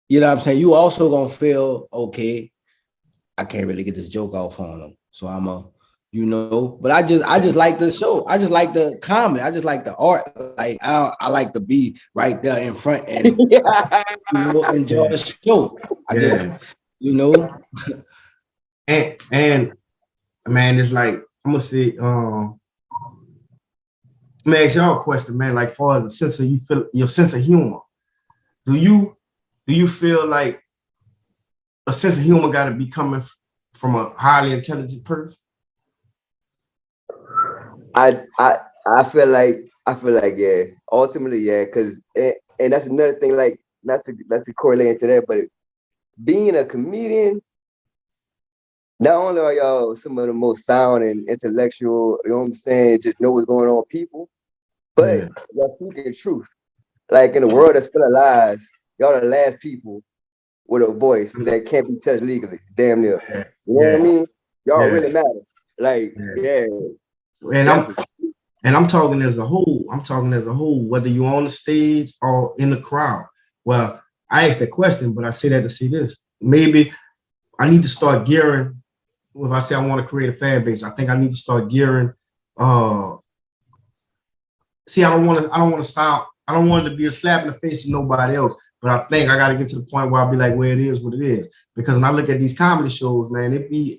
Speaker 2: you know what I'm saying? You also gonna feel, okay, I can't really get this joke off on them. So you know, but I just like the show. I just like the comedy. I just like the art. Like I like to be right there in front and you know, enjoy the show. I just, you know.
Speaker 3: And man, it's like I'm gonna say, let me ask y'all a question, man. Like, far as the sense of your sense of humor, do you feel like a sense of humor got to be coming from a highly intelligent person?
Speaker 4: I feel like yeah, ultimately yeah, because and that's another thing, like not to correlate into that, but being a comedian, not only are y'all some of the most sound and intellectual, you know what I'm saying, just know what's going on people, but y'all speaking truth. Like in a world that's full of lies, y'all are the last people with a voice that can't be touched legally, damn near. You know what I mean? Y'all really matter. Like,
Speaker 3: And I'm talking as a whole. Whether you're on the stage or in the crowd. Well, I asked that question, but I say that to say this. Maybe I need to start gearing. If I say I want to create a fan base, I think I need to start gearing. See, I don't want it to be a slap in the face of nobody else. But I think I got to get to the point where I'll be like, well, it is what it is. Because when I look at these comedy shows, man, it be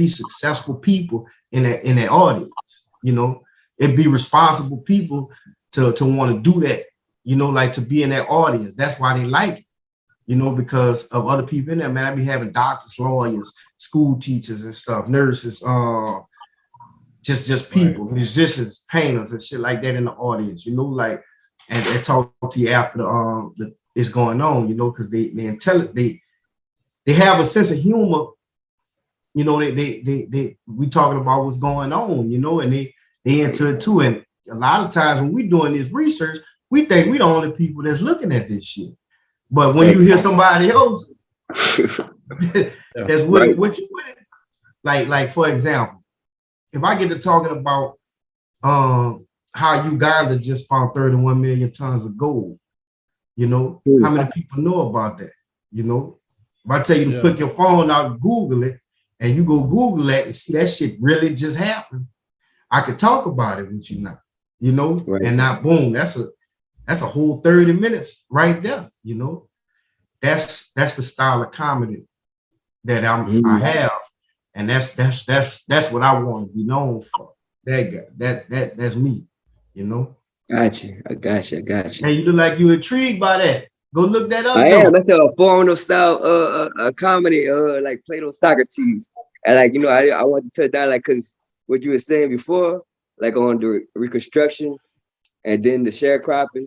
Speaker 3: successful people in that audience. You know, it be responsible people to want to do that. You know, like to be in that audience. That's why they like it. You know, because of other people in there, man. I be having doctors, lawyers, school teachers and stuff, nurses, just people, musicians, painters and shit like that in the audience. You know, like and they talk to you after it's going on. You know, because they have a sense of humor. You know, we talking about what's going on. You know, and they into it too. And a lot of times when we doing this research, we think we the only people that's looking at this shit. But when you hear somebody else that's with you with it, like for example, if I get to talking about how Uganda just found 31 million tons of gold, you know, how many people know about that? You know, if I tell you to put your phone out and Google it, and you go Google that and see that shit really just happened, I could talk about it with you now, you know, and not boom, that's a whole 30 minutes right there, you know. That's the style of comedy that I have, and that's what I want to be known for. That's me, you know.
Speaker 4: Gotcha. I got you.
Speaker 3: And you look like you intrigued by that. Go look that up.
Speaker 4: I am. That's a foreign style comedy, like Plato Socrates, and like, you know, I want to touch that, like, because what you were saying before, like on the reconstruction and then the sharecropping,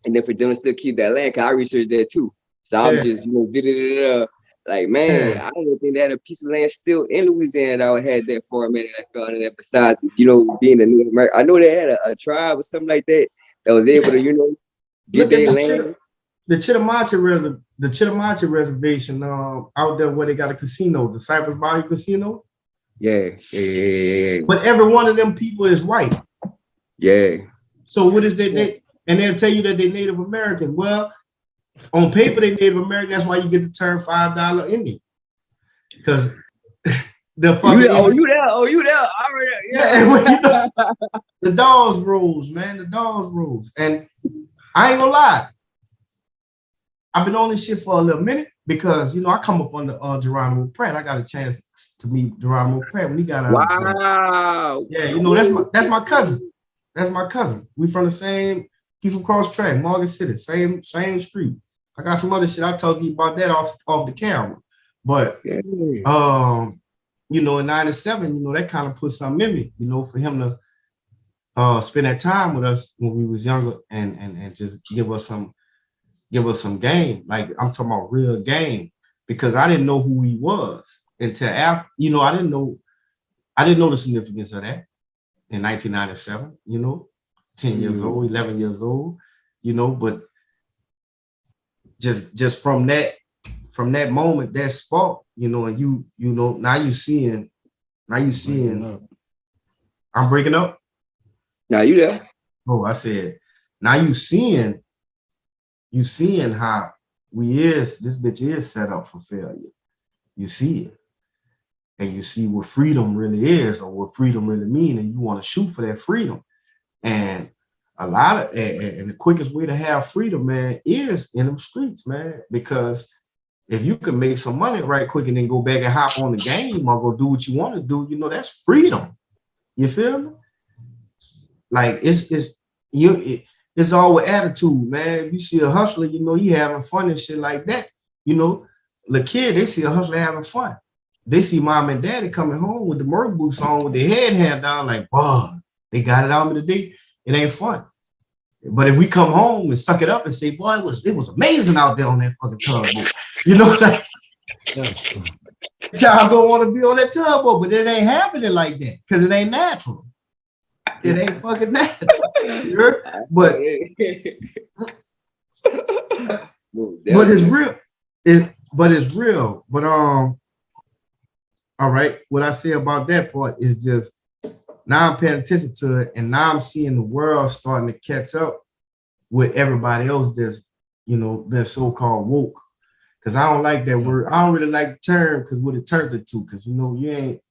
Speaker 4: and then for them to still keep that land, cause I researched that too. So I'm just, like, man, I don't think they had a piece of land still in Louisiana that would had that for a minute. I found that besides, being a Native American. I know they had a tribe or something like that was able to, get their land.
Speaker 3: The Chittimacha Reservation out there where they got a casino, the Cypress Bayou Casino.
Speaker 4: Yeah.
Speaker 3: But every one of them people is white.
Speaker 4: Yeah.
Speaker 3: So what is they and they'll tell you that they're Native American. Well, on paper they Native American. That's why you get the term $5 Indian. Because the fucking
Speaker 4: you there. Already.
Speaker 3: Yeah. The dogs rules, man. The dogs rules. And I ain't gonna lie. I've been on this shit for a little minute because I come up under Geronimo Pratt. I got a chance to meet Geronimo Pratt when he got out.
Speaker 4: Wow.
Speaker 3: Yeah, that's my cousin. That's my cousin. We from the same. He's from Cross Track, Morgan City, same street. I got some other shit. I'll talk to you about that off the camera. But in '97, that kind of put something in me, for him to spend that time with us when we was younger and just give us some game. Like I'm talking about real game, because I didn't know who he was until after, I didn't know the significance of that in 1997, 10 years old, 11 years old, but just from that moment, that spark, and now you seeing, I'm breaking up.
Speaker 4: Now you there.
Speaker 3: Oh, I said, now you seeing how this bitch is set up for failure. You see it. And you see what freedom really is or what freedom really means, and you want to shoot for that freedom. And and the quickest way to have freedom, man, is in them streets, man. Because if you can make some money right quick and then go back and hop on the game or go do what you want to do, that's freedom. You feel me? Like it's all with attitude, man. If you see a hustler, he having fun and shit like that. The kid, they see a hustler having fun. They see mom and daddy coming home with the Merc boots on with their head hand down, like, wow, they got it out of me today. It ain't fun. But if we come home and suck it up and say, boy, it was amazing out there on that fucking tugboat. Child don't want to be on that tugboat, but it ain't happening like that because it ain't natural. It ain't fucking natural. But it's real. It's real. But all right, what I say about that part is just now I'm paying attention to it, and now I'm seeing the world starting to catch up with everybody else that's been so-called woke. Because I don't like that word. I don't really like the term because what it turned it to. Because you ain't,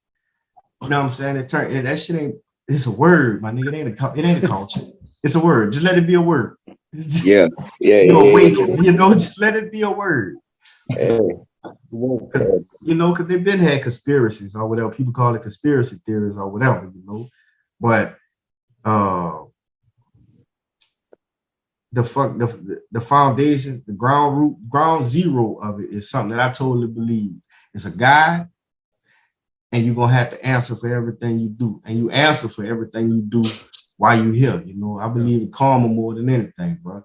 Speaker 3: what I'm saying? That shit ain't. It's a word, my nigga. It ain't a culture. It's a word. Just let it be a word.
Speaker 4: Yeah.
Speaker 3: Awaken. Just let it be a word. Because they've been had conspiracies or whatever. People call it conspiracy theories or whatever, But the foundation, the ground zero of it is something that I totally believe. It's a guide, and you're gonna have to answer for everything you do. And you answer for everything you do while you're here. I believe in karma more than anything, bro.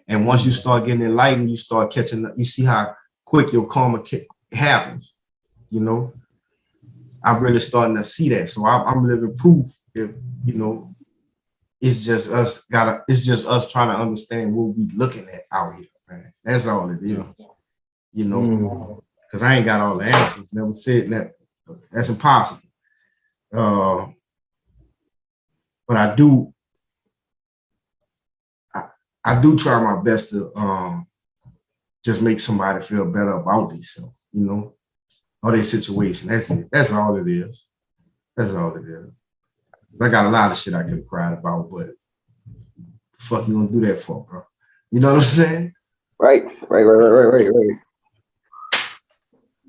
Speaker 3: And once you start getting enlightened, you start catching up. You see how quick your karma happens. I'm really starting to see that. So I'm living proof if it's just us trying to understand what we looking at out here, man. That's all it is. Because I ain't got all the answers. Never said that. That's impossible. But I do try my best to just make somebody feel better about themselves, or their situation. That's it. That's all it is. I got a lot of shit I could have cried about, but fuck you gonna do that for, bro? You know what I'm saying?
Speaker 4: Right.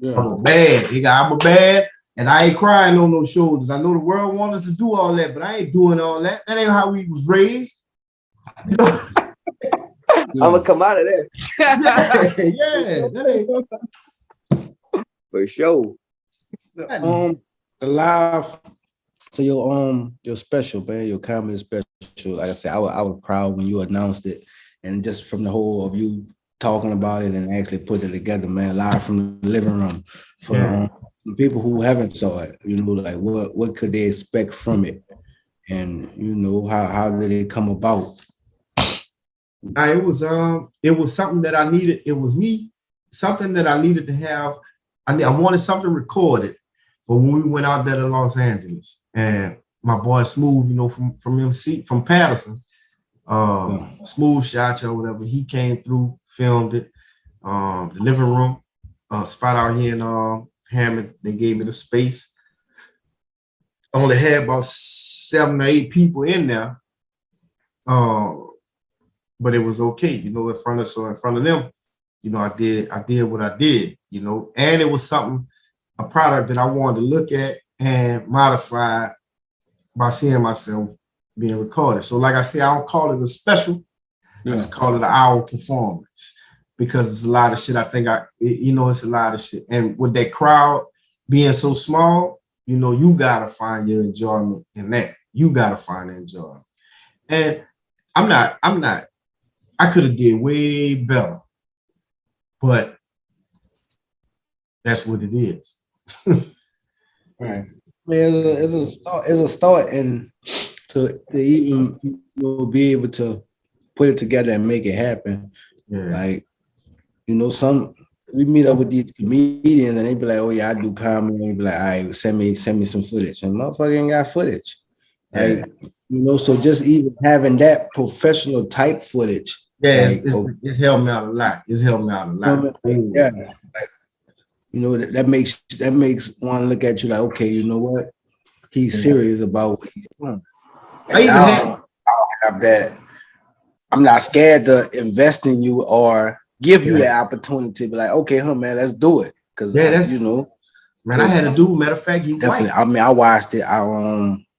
Speaker 3: Yeah. I'm a bad, and I ain't crying on no shoulders. I know the world wants us to do all that, but I ain't doing all that. That ain't how we was raised.
Speaker 4: I'm gonna come out of there.
Speaker 3: Yeah, that ain't
Speaker 4: for sure.
Speaker 2: The live. So your special, man, your comedy special. Like I said, I was proud when you announced it. and just from the whole of you talking about it and actually putting it together, man, live from the living room for the people who haven't saw it, you know, like what could they expect from it, and you know how did it come about?
Speaker 3: It was something that I needed. It was something that I needed to have. I wanted something recorded for when we went out there to Los Angeles, and my boy Smooth, you know, from Patterson, Smooth Shot or whatever, he came through, filmed it. The living room spot out here in Hammond, they gave me the space. I only had about 7 or 8 people in there, but it was okay, you know, in front of them, you know, I did what I did, you know, and it was a product that I wanted to look at and modify by seeing myself being recorded. So like I said, I don't call it a special, I just call it an hour performance, because it's a lot of shit. I think it's a lot of shit. And with that crowd being so small, you know, you gotta find your enjoyment in that. You gotta find the enjoyment. And I could have did way better, but that's what it is.
Speaker 2: Right. It's a start, and to even, you know, be able to put it together and make it happen.
Speaker 3: Yeah.
Speaker 2: Like, you know, we meet up with these comedians and they be like, "Oh yeah, I do comedy." And they be like, "All right, send me some footage." And motherfucker ain't got footage. Like, you know, so just even having that professional type footage.
Speaker 3: Yeah,
Speaker 2: like,
Speaker 3: it's helped me out a lot.
Speaker 2: Yeah. Like, you know, that makes one look at you like, okay, you know what? He's serious about what he's doing. I don't have that. I'm not scared to invest in you or give you that opportunity to be like, okay, man, let's do it. Because you know,
Speaker 3: man, I had to do. Matter of fact, you
Speaker 2: definitely. White. I mean, I watched it.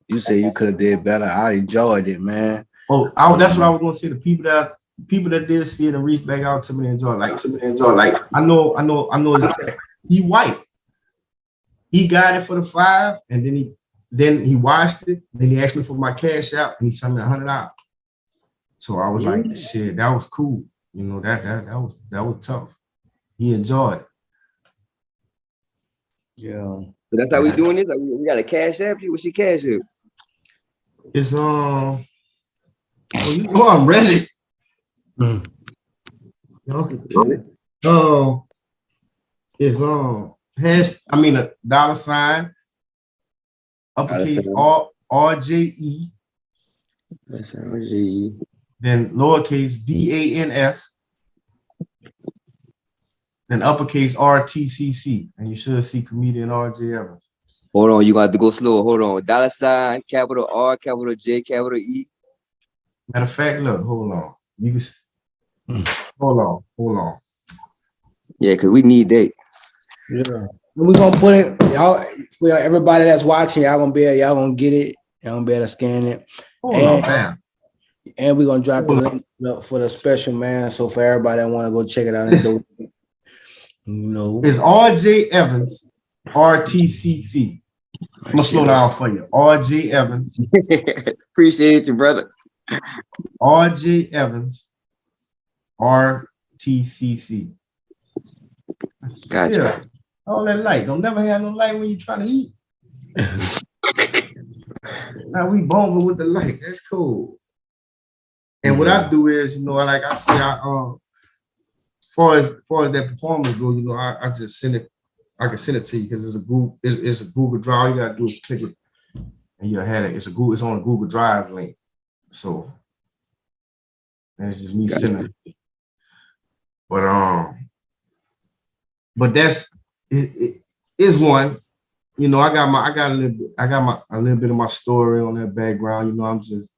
Speaker 2: You say you could have did better. I enjoyed it, man.
Speaker 3: That's what I was gonna say. The people that did see it and reached back out to me and enjoyed. Like I know. He white. He got it for the 5, and then he watched it. Then he asked me for my cash out, and he sent me $100. So I was like, shit, that was cool. You know, that was tough. He enjoyed it.
Speaker 2: Yeah.
Speaker 4: So that's how we doing this. Like, we got a cash app. What's your cash app?
Speaker 3: It's you know I'm ready. It's a $, uppercase RJE.
Speaker 4: That's RJE.
Speaker 3: Then lowercase VANS. Then uppercase RTCC. And you should see comedian RJ Evans.
Speaker 4: Hold on, you got to go slow. Hold on. $, capital R, capital J, capital E.
Speaker 3: Matter of fact, look, hold on. You can hold on.
Speaker 4: Yeah, because we need that.
Speaker 2: Yeah. We're gonna put it, y'all, for everybody that's watching, y'all gonna get it, y'all gonna be able to scan it. And we're gonna drop the link for the special, man. So for everybody that wanna go check it out and do it, you know.
Speaker 3: It's RJ Evans, RTCC. I'm gonna slow down for you. RJ Evans.
Speaker 4: Appreciate you, brother.
Speaker 3: RJ Evans, RTCC.
Speaker 4: Gotcha.
Speaker 3: Yeah. All that light. Don't never have no light when you're trying to eat. Now we bombing with the light. That's cool. And what I do is, you know, like I say, as far as that performance goes, you know, I just send it. I can send it to you because it's a Google Drive. All you gotta do is click it, and you'll have it. It's on a Google Drive link. So that's just me sending it. But that's it is one. You know, I got a little bit of my story on that background. You know, I'm just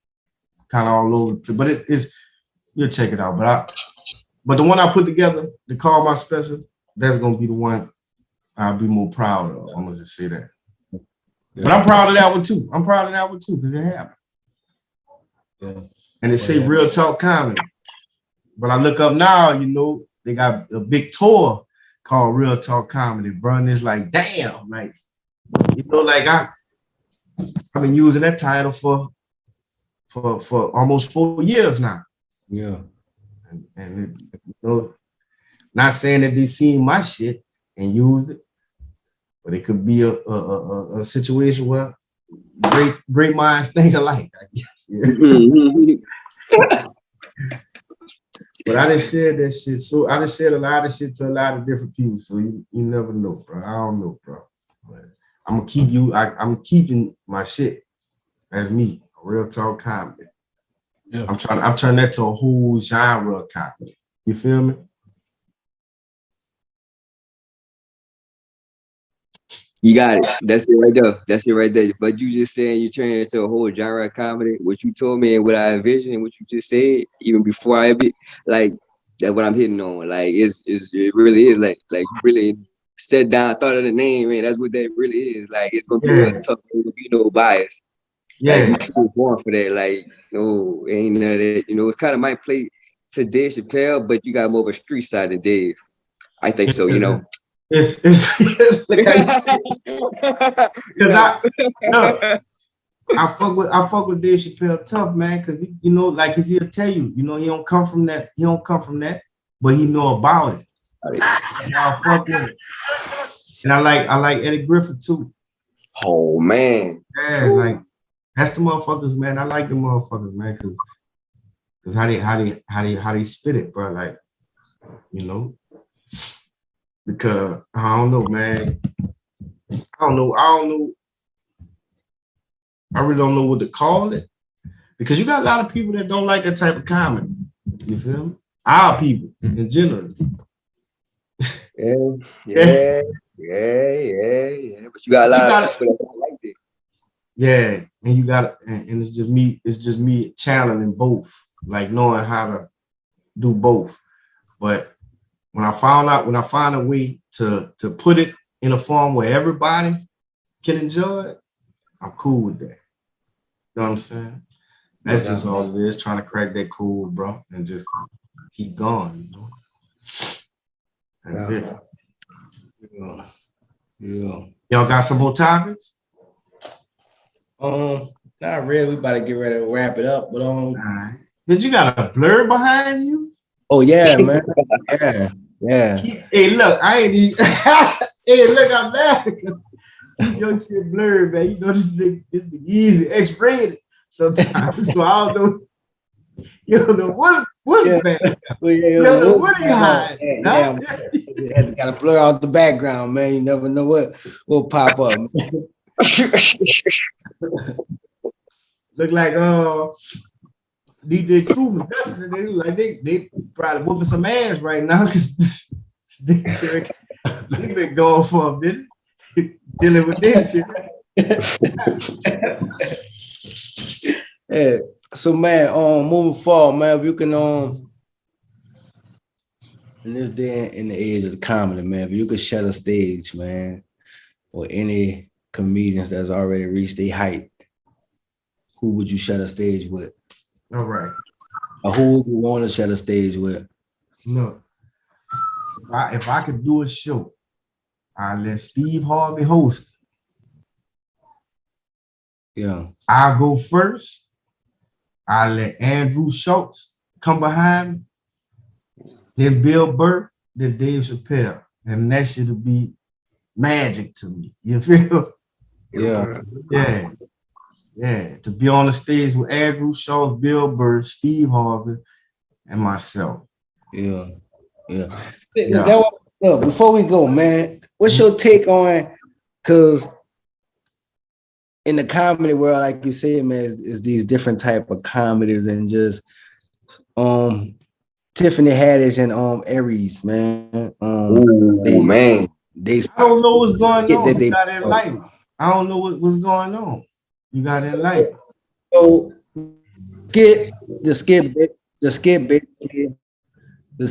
Speaker 3: kind of all over. But it's you'll check it out. But the one I put together to call my special, that's gonna be the one I'll be more proud of. I'm gonna just say that. Yeah. But I'm proud of that one too. Because it happened. Yeah. And it say Real Talk Comedy. But I look up now, you know, they got a big tour called Real Talk Comedy, bro. And it's like, damn, like, you know, like I've been using that title for almost 4 years now.
Speaker 2: Yeah.
Speaker 3: and not saying that they seen my shit and used it, but it could be a situation where great minds think alike, I guess. Yeah. But I done shared that shit. So I done shared a lot of shit to a lot of different people. So you never know, bro. I don't know, bro. But I'm keeping my shit as me, real talk comedy. Yeah. I'm turning that to a whole genre of comedy. You feel me?
Speaker 4: You got it. That's it right there. That's it right there. But you just saying you turn it into a whole genre of comedy. What you told me and what I envisioned, what you just said, even before I be like that's what I'm hitting on. Like it really is like you really sat down, thought of the name, man. That's what that really is. Like it's gonna be real tough. There will be no bias. Like you were born for that. Like no, ain't none of that. It's kind of might play to Dave Chappelle, but you got more of a street side than Dave. I think so.
Speaker 3: It's because I fuck with Dave Chappelle tough, man, because like he'll tell you, he don't come from that, but he know about it. And I fuck with it. And I like Eddie Griffin too.
Speaker 4: Oh man.
Speaker 3: Yeah, like that's the motherfuckers, man. I like the motherfuckers, man, because how they spit it, bro. Like, because I don't know, man. I don't know. I really don't know what to call it, because you got a lot of people that don't like that type of comedy. You feel me? Our people in general.
Speaker 4: Yeah. But you got a lot of people that don't like it.
Speaker 3: Yeah, and you got, and it's just me. It's just me channeling both, like knowing how to do both. But when I find a way to put it in a form where everybody can enjoy it, I'm cool with that. You know what I'm saying? That's just all it is, trying to crack that code, bro, and just keep going. That's it. Yeah. Y'all got some more topics?
Speaker 2: Not really. We about to get ready to wrap it up, but
Speaker 3: right. Did you got a blur behind you?
Speaker 2: Oh yeah, man. Yeah.
Speaker 3: Hey, look, I ain't even. Hey, look, I'm laughing because your shit blurred, man. This nigga easy X-rated sometimes, so I don't know. You don't know what's bad. Well, you don't know what he hiding.
Speaker 2: Got to blur out the background, man. You never know what will pop up.
Speaker 3: Look like DJ Truman, they look like they probably whooping some ass right now because they been going for a minute dealing with this shit.
Speaker 2: Yeah. So man, moving forward, man, if you can in this day in the age of comedy, man, if you could shut a stage, man, or any comedians that's already reached their height, who would you shut a stage with?
Speaker 3: All right.
Speaker 2: Or who would you want to shut a stage with?
Speaker 3: Look, if I could do a show, I'll let Steve Harvey host it.
Speaker 2: Yeah.
Speaker 3: I'll go first. I'll let Andrew Schultz come behind me. Then Bill Burr, then Dave Chappelle. And that shit'll be magic to me. You feel?
Speaker 2: Yeah.
Speaker 3: Yeah. To be on the stage with Andrew Schultz, Bill Burr, Steve Harvey, and myself.
Speaker 2: Yeah. Before we go, man, what's your take on, because in the comedy world, like you said, man, is these different type of comedies, and just Tiffany Haddish and Aries, man.
Speaker 3: Man. I don't know what's going on. You got it light. I don't know what's going on. You got it light.
Speaker 2: So the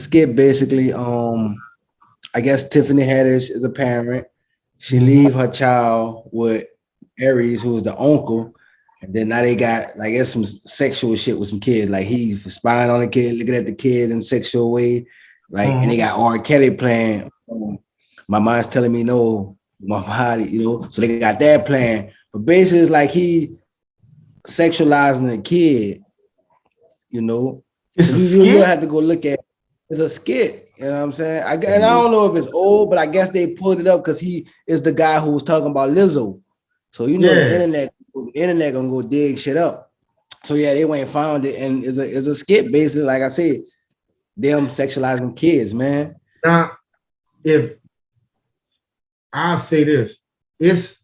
Speaker 2: skit basically, I guess Tiffany Haddish is a parent. She leave her child with Aries, who is the uncle, and then now they got like it's some sexual shit with some kids. Like he spying on the kid, looking at the kid in a sexual way. Like, and they got R. Kelly playing. My mind's telling me no, my body, So they got that playing. But basically, it's like he sexualizing the kid, You have to go look at it. It's a skit. You know what I'm saying? And I don't know if it's old, but I guess they pulled it up because he is the guy who was talking about Lizzo. So the internet gonna go dig shit up. So yeah, they went and found it, and it's a skit basically, like I said, them sexualizing kids, man.
Speaker 3: Now, if I'll say this, it's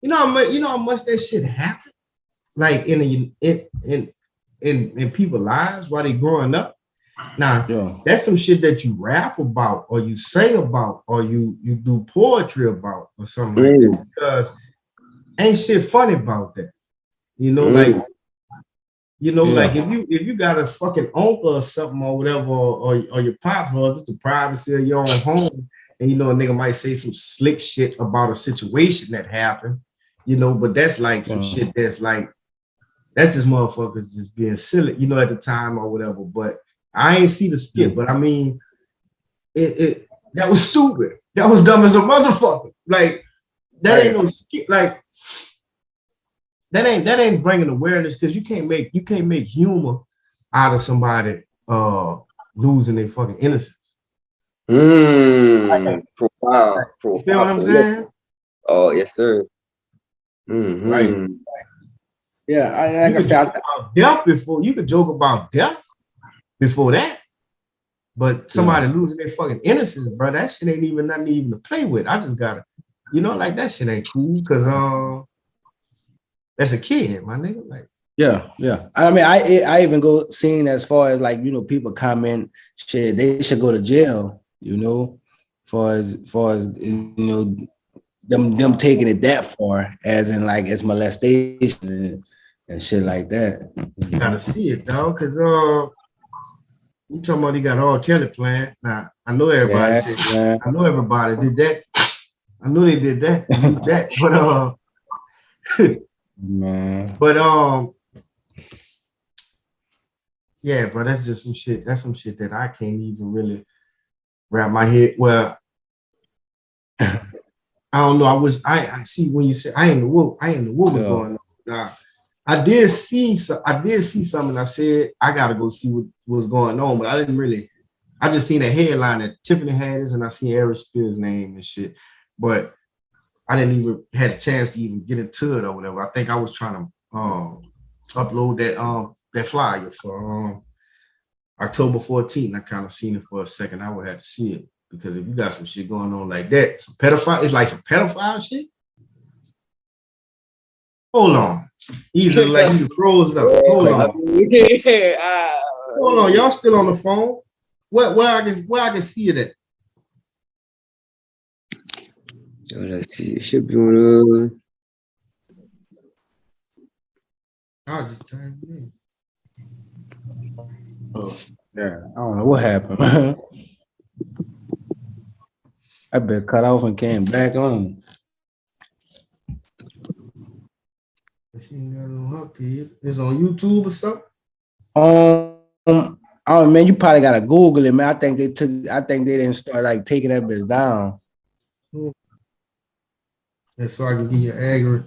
Speaker 3: you know how much that shit happen, like in people's lives while they growing up. Now, that's some shit that you rap about, or you sing about, or you do poetry about, or something like that. Because ain't shit funny about that, like. Like if you got a fucking uncle or something or whatever, or your pops, or just the privacy of your own home, and a nigga might say some slick shit about a situation that happened, but that's like some shit that's like, that's just motherfuckers just being silly, at the time or whatever. But I ain't see the skit, but I mean, it that was stupid. That was dumb as a motherfucker. Like that ain't no skit. Like. That ain't bringing awareness, because you can't make humor out of somebody losing their fucking innocence.
Speaker 4: Profound.
Speaker 3: You feel what I'm saying?
Speaker 4: Oh yes, sir.
Speaker 2: Right. Yeah,
Speaker 3: you could joke about death before that, but somebody losing their fucking innocence, bro, that shit ain't even nothing even to play with. I just gotta, like that shit ain't cool, because that's a kid, my nigga. Like,
Speaker 2: yeah. I mean, I even go seeing as far as like, people comment shit, they should go to jail, far as them taking it that far, as in like it's molestation and shit like that.
Speaker 3: You gotta see it, dog, because you talking about he got all Kelly playing. Now I know everybody I know everybody did that. I know they did that, used that, but
Speaker 2: man.
Speaker 3: But yeah, bro, that's just some shit. That's some shit that I can't even really wrap my head. Well, I don't know. I see when you say I ain't the woman going on. Nah, I did see something, and I said I gotta go see what was going on, but I didn't really. I just seen a headline that Tiffany had this, and I seen Eric Spears' name and shit, but I didn't even had a chance to even get into it or whatever. I think I was trying to upload that flyer for October 14th. I kind of seen it for a second. I would have to see it, because if you got some shit going on like that, some pedophile, it's like some pedophile shit. Hold on. Easily like you froze up. Hold on. Hold on. Y'all still on the phone? Where I can see it at?
Speaker 4: Let's see. It should be on.
Speaker 3: I'll just type it in.
Speaker 2: Oh, yeah. I don't know what happened. I been cut off and came back on.
Speaker 3: She ain't got it on her page. It's on YouTube or something?
Speaker 2: Oh man, you probably gotta Google it, man. I think they didn't start like taking that bitch down.
Speaker 3: And so I can get your accurate.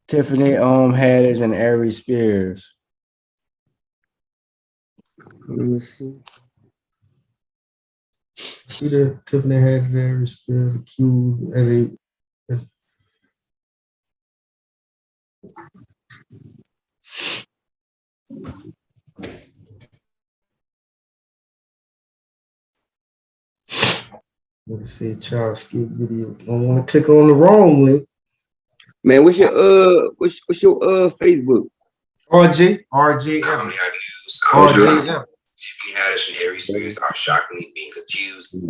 Speaker 2: Tiffany Haddish and Ari Spears.
Speaker 4: Let me see.
Speaker 3: See that Tiffany Haddish and Ari Spears accused as a. Let's see, child skit video. Don't want to click on the wrong link.
Speaker 4: Man, what's your Facebook?
Speaker 3: RJ.
Speaker 6: Commonly accused. Tiffany Haddish and Ari Spears are shockingly being accused.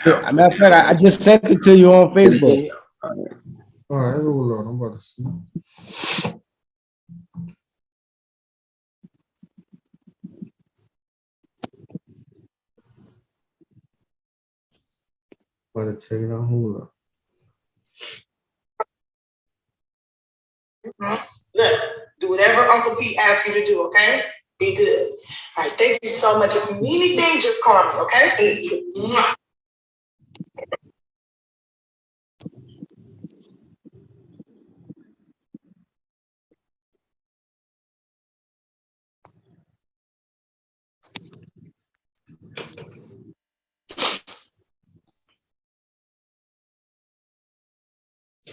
Speaker 2: Matter of fact, I just sent it to you on Facebook.
Speaker 3: All right, hold on. I'm about to see. About to check it out. Hold on.
Speaker 7: Look, do whatever Uncle Pete asks you to do, okay? Be good. All right, thank you so much. If you need anything, just call me, okay?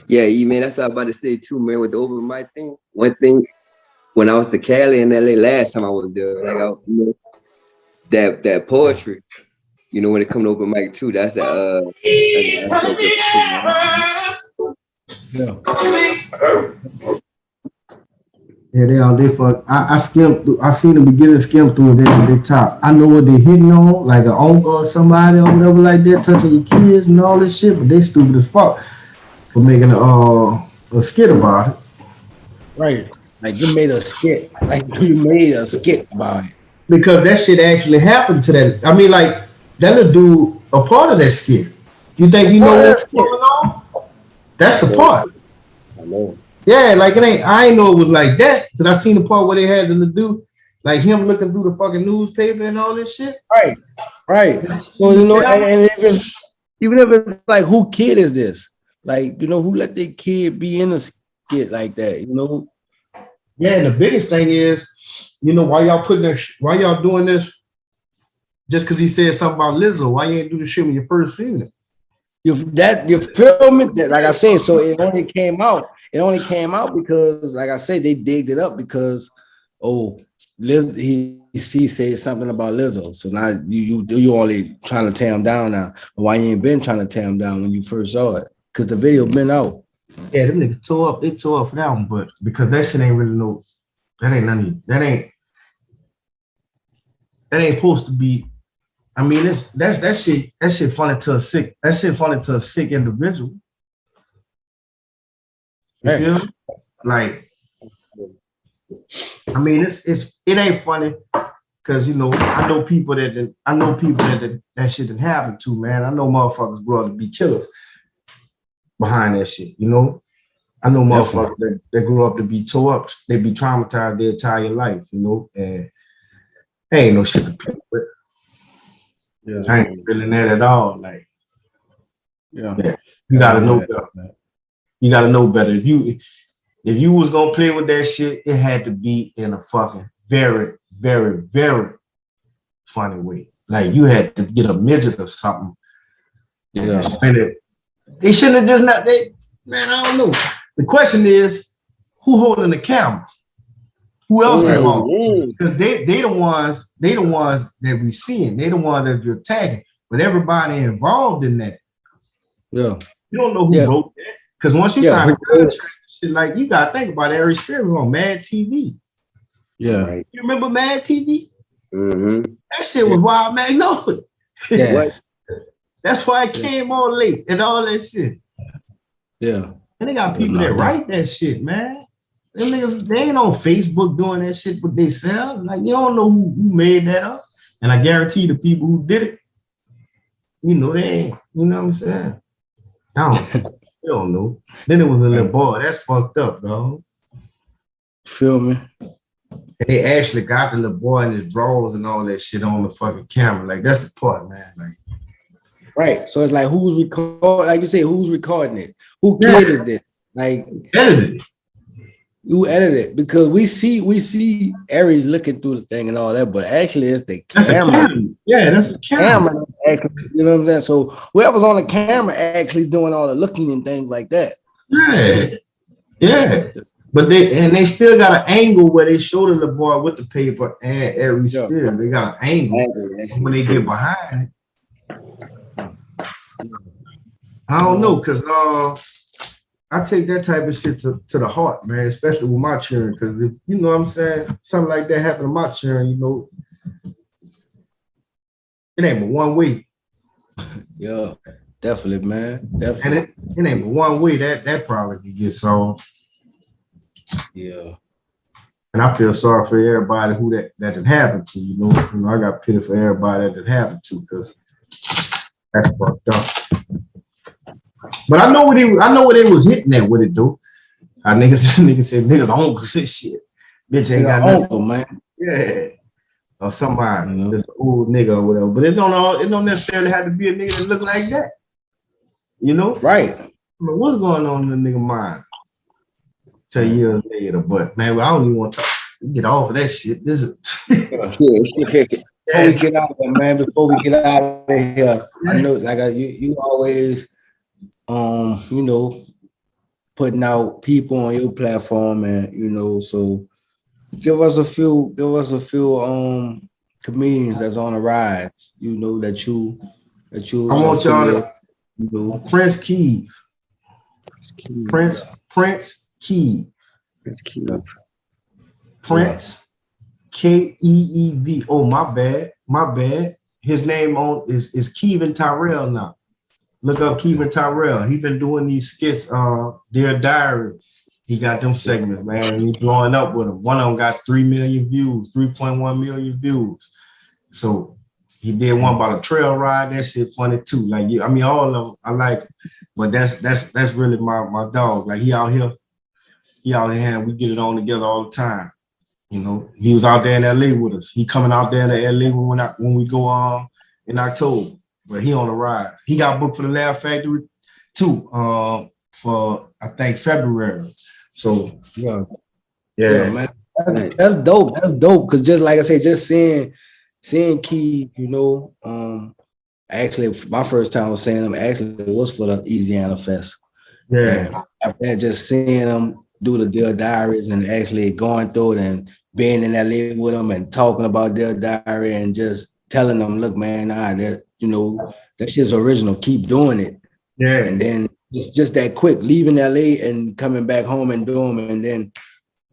Speaker 4: Yeah, man, that's what I was about to say too, man. With the open mic thing, one thing when I was to Cali and LA last time I was there, like that poetry, when it come to open mic too, that's that
Speaker 3: Yeah, they fuck. I skimmed through. I seen the beginning skim through they top. I know what they hitting on, like an uncle or somebody or whatever like that, touching your kids and all this shit, but they stupid as fuck for making a skit about it.
Speaker 2: Right. Like you made a skit. Like you made a skit about it.
Speaker 3: Because that shit actually happened to that. I mean, like, that'll do a part of that skit. You think you know what's going on? That's the part.
Speaker 4: I know.
Speaker 3: Yeah, like it ain't. I ain't know it was like that because I seen the part where they had to do, like him looking through the fucking newspaper and all this shit.
Speaker 2: Right. So and even if it's like, who kid is this? Like, who let their kid be in a skit like that?
Speaker 3: Yeah, and the biggest thing is, why y'all why y'all doing this? Just because he said something about Lizzo, why you ain't do the shit when you first seen it?
Speaker 2: You're filming that, like I said. So it only came out. It only came out because, like I said, they digged it up because, he said something about Lizzo. So now you only trying to tear him down now. Why you ain't been trying to tear him down when you first saw it? Because the video been out.
Speaker 3: Yeah, them niggas tore up. They tore up for that one, but because that shit ain't really that ain't nothing. That ain't supposed to be. I mean, that shit funny to a sick. That shit funny to a sick individual. You feel me? Like, I mean, it ain't funny because I know people that shit didn't happen to, man. I know motherfuckers grow up to be killers behind that shit. I know motherfuckers that grew up to be tore up. They be traumatized their entire life. And ain't no shit to play with. Yeah, I ain't feeling that at all. Like, yeah. You gotta know better. Man. You gotta know better. If you was gonna play with that shit, it had to be in a fucking very, very, very funny way. Like you had to get a midget or something. Yeah. Spend it. They shouldn't have just not. Man, I don't know. The question is, who holding the camera? Who else involved? Because they the ones that we seeing. They the ones that you're tagging. But everybody involved in that. Yeah. You don't know who wrote that. Because once you sign a contract, shit, like you gotta think about it. Every Spirit was on Mad TV. Yeah. Right. You remember Mad TV? Mm-hmm. That shit was Wild Magnolia. Yeah. That's why it came on late and all that shit. Yeah. And they got people that write that shit, man. Them niggas, they ain't on Facebook doing that shit with themselves. Like, you don't know who made that up. And I guarantee the people who did it, they ain't, you know what I'm saying? You don't know. Then it was a little boy. That's fucked up, dog. Feel me? And they actually got the little boy in his drawers and all that shit on the fucking camera. Like, that's the part, man. Like, right. So it's like, who's recording? Like you say, who's recording it? Who kid is this? Like, edited it. You edit it because we see Aries looking through the thing and all that, but actually it's the camera. Yeah, that's the camera. Actually, you know what I'm saying? So whoever's on the camera actually doing all the looking and things like that. Yeah. But they still got an angle where they show the little boy with the paper and Aries still. They got an angle when they get behind it. I don't know, because I take that type of shit to the heart, man, especially with my children. Because if you know what I'm saying, something like that happened to my children, it ain't but one way. Yeah, definitely, man. Definitely. And it ain't but one way that probably could get solved. Yeah. And I feel sorry for everybody who that happened to, I got pity for everybody that happened to, because that's fucked up. But I know what they was hitting at with it, though. Niggas said niggas uncle said shit. Bitch ain't got uncle, man. Yeah. Or somebody, this old nigga or whatever. But it don't necessarily have to be a nigga that look like that. Right. I mean, what's going on in the nigga mind? 10 years later, but man, I don't even want to get off of that shit. This is before we get out of here, man. Before we get out of here, I know, like you always,
Speaker 2: putting out people on your platform, and you know, so give us a few comedians that's on the rise, you know, that you
Speaker 3: I want y'all to,
Speaker 2: you know.
Speaker 3: Prince Keith. Prince Keith. Prince Keev. Oh, my bad. His name is Kevin Tyrell now. Look up Kevin Tyrell. He been doing these skits, Dear Diary. He got them segments, man. He blowing up with them. One of them got 3 million views, 3.1 million views. So he did one about a trail ride. That shit funny too. Like, I mean, all of them I like, but that's really my dog. Like he out here, and we get it on together all the time. You know, he was out there in LA with us. He coming out there in LA when we go in October. But he on the ride. He got booked for the Laugh Factory too, for I think February. So yeah,
Speaker 2: man. That's dope. That's dope. Cause just like I said, just seeing Keith, you know, actually my first time was seeing him actually was for the Eazyana Fest.
Speaker 3: Yeah.
Speaker 2: And after that, just seeing him do the Dear Diaries and actually going through it and being in LA with them and talking about Dear Diary and just telling them, look, man, that, you know, that shit's original. Keep doing it.
Speaker 3: Yeah.
Speaker 2: And then it's just that quick, leaving LA and coming back home and doing them, and then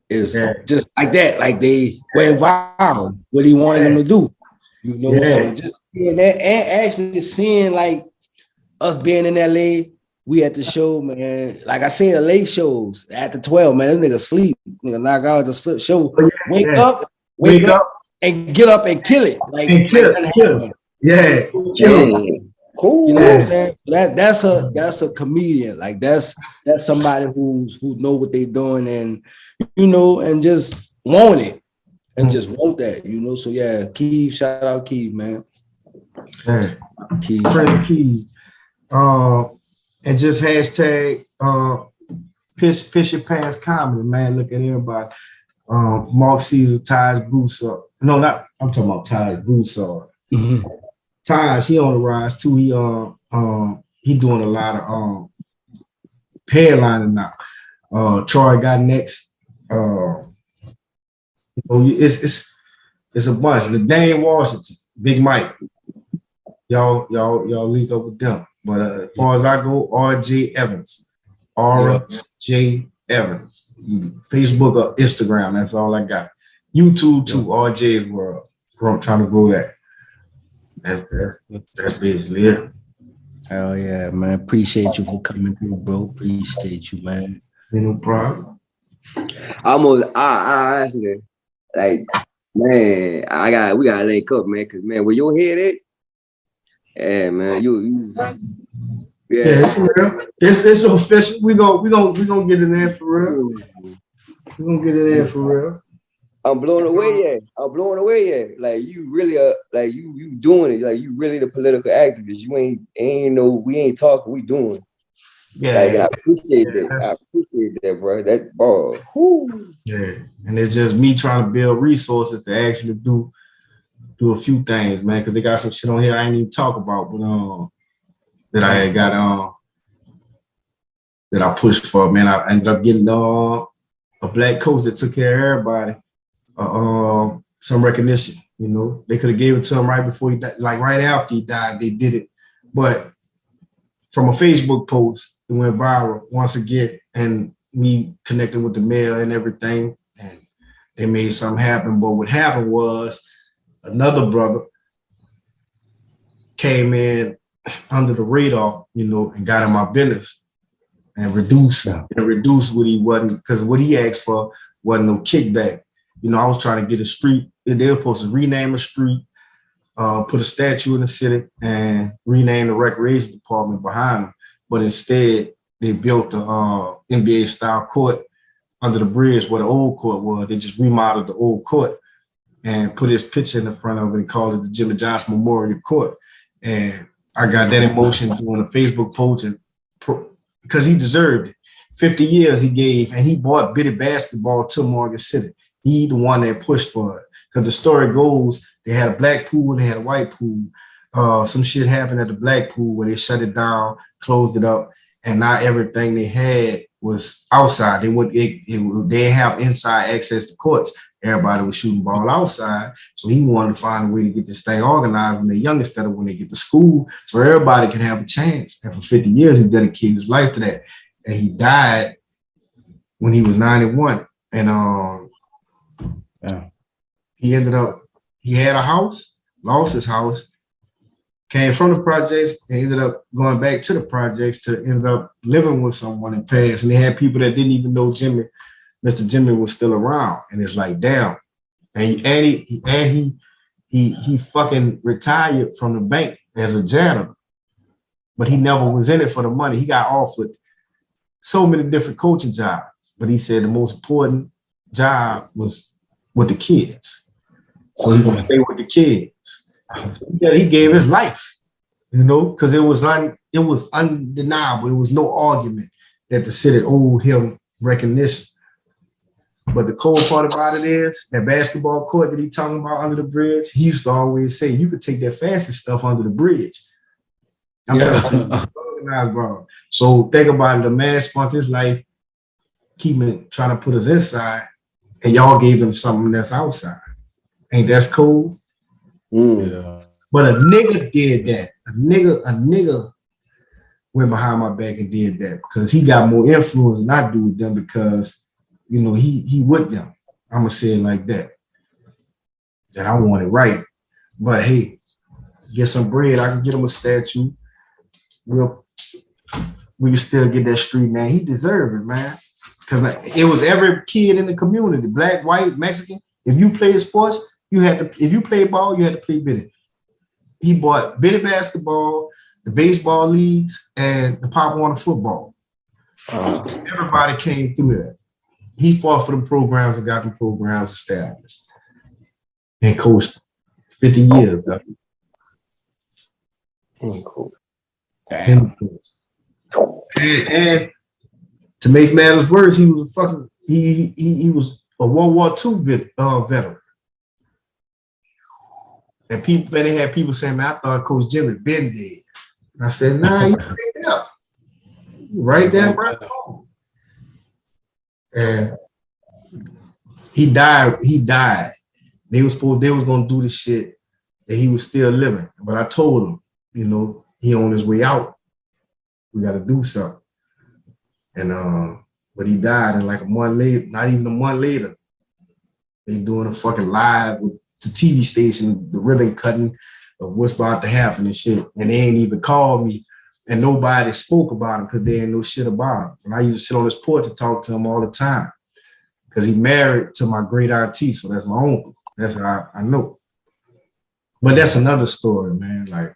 Speaker 2: it's just like that. Like they went viral what he wanted them to do. You know, so just seeing that and actually seeing like us being in LA, we at the show, man. Like I said, the late shows after 12, man. This nigga sleep. Nigga knock out the show. Wake up and get up and kill it. Like,
Speaker 3: kill it. Yeah.
Speaker 2: Cool. You know what I'm saying? That's a comedian. Like that's somebody who know what they doing and you know and just want it and just want that, you know. So yeah, Keith, shout out Keith, man.
Speaker 3: Keith. Prince Keith. And just hashtag piss your pants comedy, man. Look at everybody. Mark Caesar, Taj Broussard. No, not I'm talking about Taj Broussard.
Speaker 2: Mm-hmm.
Speaker 3: Taj, he on the rise too. He doing a lot of headlining now. Troy got next. It's a bunch. The Dane Washington, Big Mike. Y'all link up with them. But as far as I go, R.J. Evans. R.J. Evans. Facebook or Instagram, that's all I got. YouTube too, R.J.'s World. Trying to grow that. That's basically it.
Speaker 2: Hell yeah, man. Appreciate you for coming through, bro. Appreciate you, man.
Speaker 3: No problem.
Speaker 4: I actually, like, man, we gotta link up, man, cause man, where your head at? Yeah, man, you
Speaker 3: it's real. It's official. We gonna get in there for real. We gonna get in there for real.
Speaker 4: I'm blown away, Like you really are, like you doing it. Like you really the political activist. You ain't no, we ain't talking, we doing.
Speaker 3: Yeah.
Speaker 4: Like, and I appreciate that. I appreciate that, bro. That ball. Whoo.
Speaker 3: Yeah. And it's just me trying to build resources to actually do a few things, man, because they got some shit on here I ain't even talk about, but that I had got that I pushed for, man. I ended up getting a black coach that took care of everybody. Some recognition, you know. They could have gave it to him right before he died, like right after he died, they did it. But from a Facebook post, it went viral once again, and we connected with the mayor and everything, and they made something happen. But what happened was another brother came in under the radar, you know, and got in my business and reduced what he wasn't, because what he asked for wasn't no kickback. You know, I was trying to get a street. They were supposed to rename a street, put a statue in the city, and rename the recreation department behind them. But instead, they built a NBA-style court under the bridge where the old court was. They just remodeled the old court and put his picture in the front of it and called it the Jimmy Johnson Memorial Court. And I got that emotion doing a Facebook post because he deserved it. 50 years he gave, and he bought Biddy basketball to Morgan City. He the one that pushed for it. Because the story goes, they had a black pool and they had a white pool. Some shit happened at the black pool where they shut it down, closed it up, and not everything they had was outside. They didn't have inside access to courts. Everybody was shooting ball outside. So he wanted to find a way to get this thing organized when they're young instead of when they get to school, so everybody can have a chance. And for 50 years, he dedicated his life to that. And he died when he was 91. And he had a house, lost his house, came from the projects, and ended up going back to the projects to end up living with someone in Paris. And they had people that didn't even know Mr. Jimmy was still around. And it's like, damn. And he fucking retired from the bank as a janitor, but he never was in it for the money. He got offered so many different coaching jobs, but he said the most important job was with the kids. So he's gonna stay with the kids. So he gave his life, because it was undeniable. It was no argument that the city owed him recognition. But the cold part about it is that basketball court that he talking about under the bridge, he used to always say, you could take that fastest stuff under the bridge. I'm trying to organize, bro. So think about it. The man spent his life trying to put us inside, and y'all gave him something that's outside. Ain't that cool? Yeah. But a nigga did that. A nigga went behind my back and did that because he got more influence than I do with them because, he with them. I'm going to say it like that. That I want it right. But hey, get some bread. I can get him a statue. We can still get that street name. He deserved it, man. Because it was every kid in the community, black, white, Mexican. If you played sports, if you played ball, you had to play Biddy. He bought Biddy basketball, the baseball leagues, and the Pop Warner football. Everybody came through that. He fought for them programs and got them programs established. And coached 50 years. Cool. And to make matters worse, he was he was a World War II veteran. And they had people saying, man, I thought Coach Jimmy been dead. I said, nah, you picked up. Right there, right home. And he died. They was gonna do the shit that he was still living. But I told him, he on his way out. We gotta do something. And but he died, and like a month later, not even a month later, they doing a fucking live with the TV station, the ribbon cutting of what's about to happen and shit. And they ain't even called me, and nobody spoke about him because they ain't know shit about him. And I used to sit on his porch and talk to him all the time because he married to my great auntie, so that's my uncle. That's how I know. But that's another story, man. Like,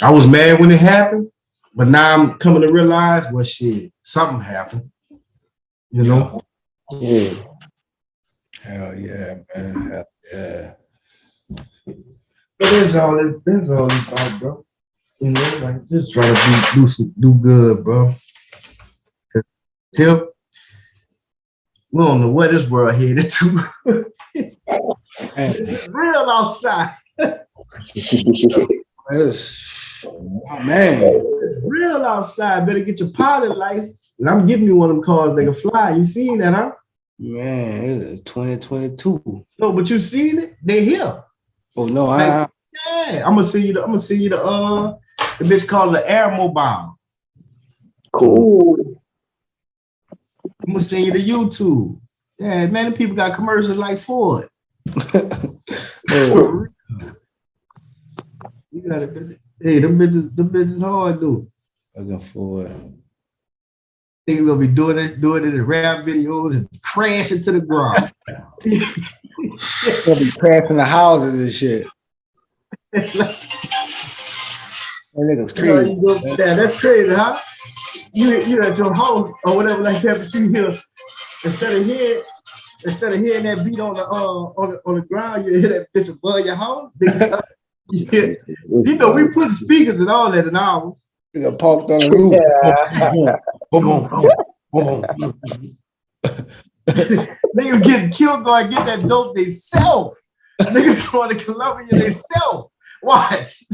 Speaker 3: I was mad when it happened, but now I'm coming to realize, well, shit, something happened. Yeah.
Speaker 2: Hell yeah, man. Hell yeah.
Speaker 3: But that's all it's about, bro. Like just try to do good, bro. Till we don't know what this world headed to. It's real outside.
Speaker 2: Man,
Speaker 3: real outside. Better get your pilot license. And I'm giving you one of them cars that can fly. You seen that, huh?
Speaker 2: Man, it's 2022.
Speaker 3: No, but you seen it? They here.
Speaker 2: Oh no,
Speaker 3: yeah. I'm gonna see you the bitch called the Air Mobile.
Speaker 4: Cool.
Speaker 3: I'm gonna send you to YouTube. Yeah, man, the people got commercials like Ford.
Speaker 2: Oh.
Speaker 3: You got it. Hey, them bitches hard, dude.
Speaker 2: Looking forward.
Speaker 3: Niggas gonna be doing it in rap videos and crashing to the ground.
Speaker 2: Gonna be crashing the houses and shit. That nigga's crazy.
Speaker 3: Yeah, that's crazy, huh? You at your house or whatever like that, but you hear instead of hearing that beat on the ground, you hear that bitch above your house. We put speakers and all that in ours.
Speaker 2: Nigga parked on the roof.
Speaker 3: Boom. Niggas getting killed going to get that dope themselves. Niggas going to Colombia themselves. Watch.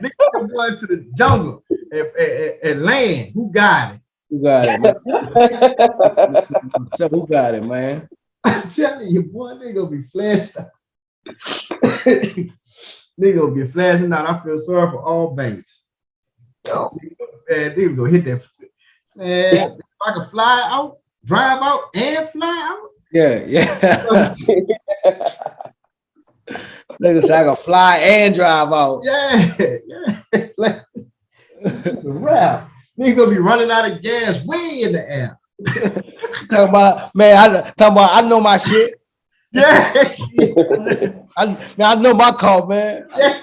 Speaker 3: Nigga going to the jungle and land. Who got it?
Speaker 2: Who got it, man? So who got it, man?
Speaker 3: I'm telling you, boy, they gonna be flashed out. They gonna be flashing out. I feel sorry for all banks. Man, they gonna hit that. Man, if I can fly out, drive out, and fly out.
Speaker 2: Yeah. Niggas I can fly and drive out.
Speaker 3: Yeah. Like, rap. Niggas gonna be running out of gas way in the air.
Speaker 2: Talking about, I know my shit.
Speaker 3: Yeah.
Speaker 2: I know my call, man.
Speaker 3: Yeah.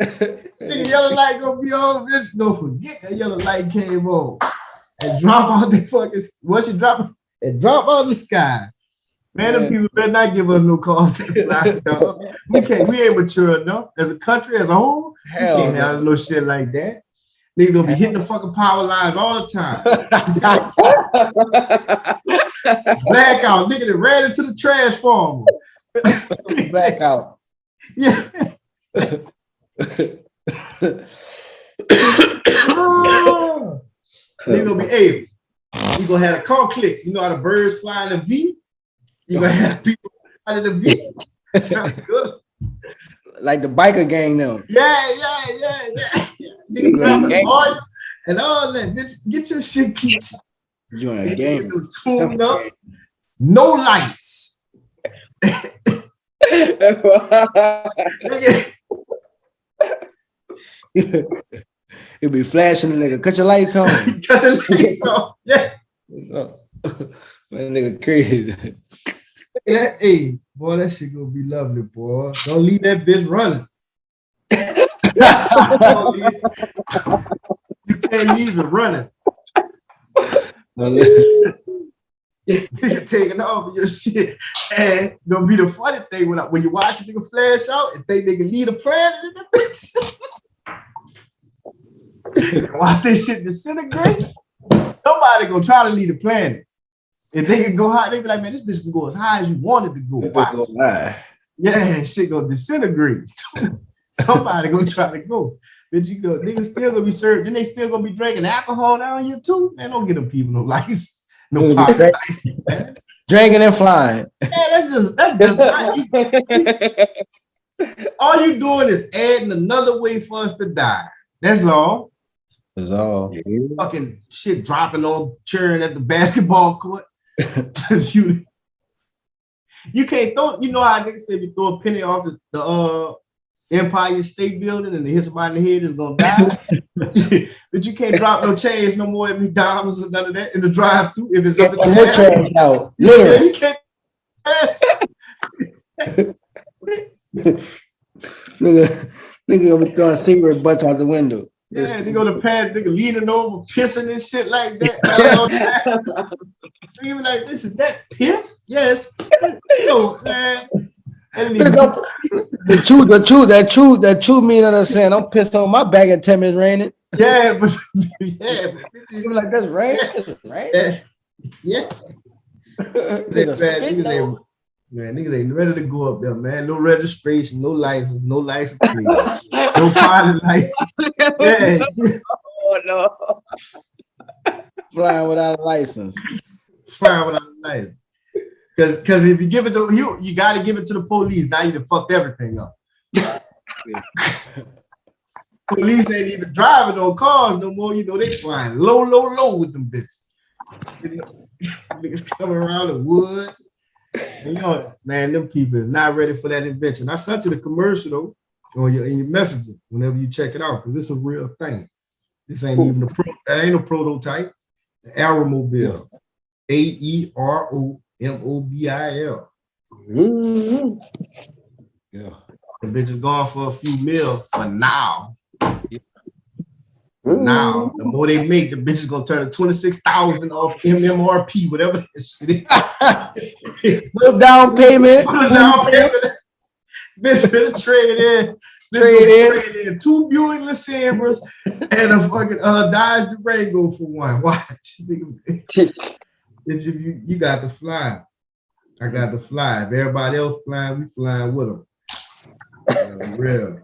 Speaker 3: Nigga, yellow light gonna be on. Bitch, don't forget that yellow light came on. And drop out the fucking, once you drop it, drop out the sky. Man, them people better not give us no calls to fly, dog. We ain't mature enough. As a country, as a whole, we can't have no shit like that. Niggas gonna be hitting the fucking power lines all the time. Blackout, nigga that ran into the transformer.
Speaker 2: Blackout.
Speaker 3: Yeah. Nigga gonna be able. You gonna have the car clicks. You know how the birds fly in a V? You gonna have people fly in a V.
Speaker 2: Like the biker gang now.
Speaker 3: Yeah. Nigga dropping oil and all that. Bitch, get your shit kicked.
Speaker 2: You in a game.
Speaker 3: Tuned up. No lights.
Speaker 2: It'll be flashing the nigga. Cut your lights on.
Speaker 3: Cut your lights on. Yeah.
Speaker 2: Man, nigga crazy.
Speaker 3: Hey, boy, that shit gonna be lovely, boy. Don't leave that bitch running. You can't leave it running. Nigga taking off your shit. And gonna be the funny thing when you watch a nigga flash out and think they can lead a planet in that bitch. Watch this shit disintegrate. Somebody gonna try to lead a planet. If they can go high, they be like, man, this bitch can go as high as you want it to go. Yeah, shit gonna disintegrate. Somebody gonna try to go. But you go, niggas still gonna be served. Then they still gonna be drinking alcohol down here too. Man, don't get them people no license. No pocket license, man.
Speaker 2: Drinking and flying.
Speaker 3: Yeah, that's just all you doing is adding another way for us to die. That's all.
Speaker 2: That's all.
Speaker 3: Fucking shit dropping on churn at the basketball court. you can't throw, you know how niggas say if you throw a penny off the Empire State Building and it hits somebody in the head, is gonna die. But you can't drop no chains no more at McDonald's or none of that in the drive-thru if it's up in the trash out. Yeah, you can't
Speaker 2: nigga gonna be throwing cigarette butts out the window.
Speaker 3: Yeah, they go to pass, nigga leaning over, pissing and shit like that. Even like, this is that piss? Yes. Yo, man.
Speaker 2: That true meaning of the saying, I'm pissed on my bag and 10 minutes raining.
Speaker 3: Yeah, but
Speaker 2: you're like, that's rain. Right?
Speaker 3: Yeah. Niggas ain't ready to go up there, man. No registration, no license, no license plate, no pilot license. Yeah.
Speaker 5: Oh no.
Speaker 2: Flying without a license.
Speaker 3: Because if you give it to you gotta give it to the police. Now you done fucked everything up. Police ain't even driving no cars no more. You know, they flying low with them bitches. You know, niggas coming around the woods. And, you know, man, them people is not ready for that invention. I sent you the commercial though in your messaging whenever you check it out, because this is a real thing. This ain't even that ain't a prototype. The Aeromobile. AEROMOBIL.
Speaker 2: Mm-hmm. Yeah.
Speaker 3: The bitch is gone for a few mil for now. Now, the more they make, the bitch is gonna turn to 26,000 off MMRP, whatever that shit is.
Speaker 2: No down payment.
Speaker 3: Bitch gonna trade in 2 Buick LeSambras and a fucking Dodge Durango for one. Watch. You got to fly. I got to fly. If everybody else flying, we flying with them. Real.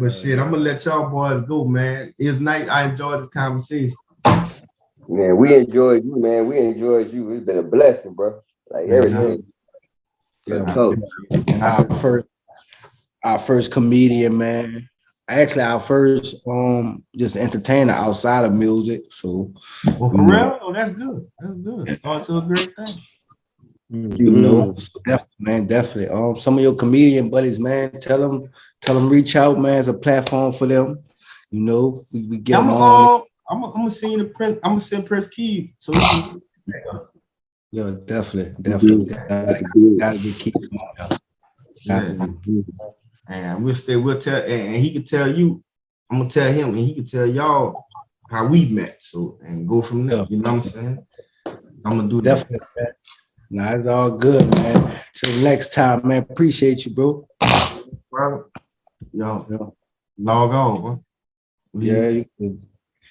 Speaker 3: But shit, I'm gonna let y'all boys go, man. It's nice. I enjoyed this conversation.
Speaker 4: Man, we enjoyed you, man. We enjoyed you. It's been a blessing, bro. Like everything.
Speaker 2: Our first comedian, man. Actually, our first just entertainer outside of music. So,
Speaker 3: for real? Oh, that's good. That's good. Start to a great thing.
Speaker 2: You know, so definitely. Some of your comedian buddies, man, tell them reach out, man. It's a platform for them. You know, we get them on.
Speaker 3: I'm gonna send Prince. I'm gonna send Prince Key. So
Speaker 2: yeah, definitely. Gotta get Key on.
Speaker 3: And we'll tell, and he can tell you. I'm gonna tell him, and he can tell y'all how we met. So and go from there. You know what I'm saying? I'm gonna do
Speaker 2: definitely, that. Man. Nah, it's all good, man. Till next time, man. Appreciate you, bro.
Speaker 3: Yo, log on, bro.
Speaker 2: Yeah, you could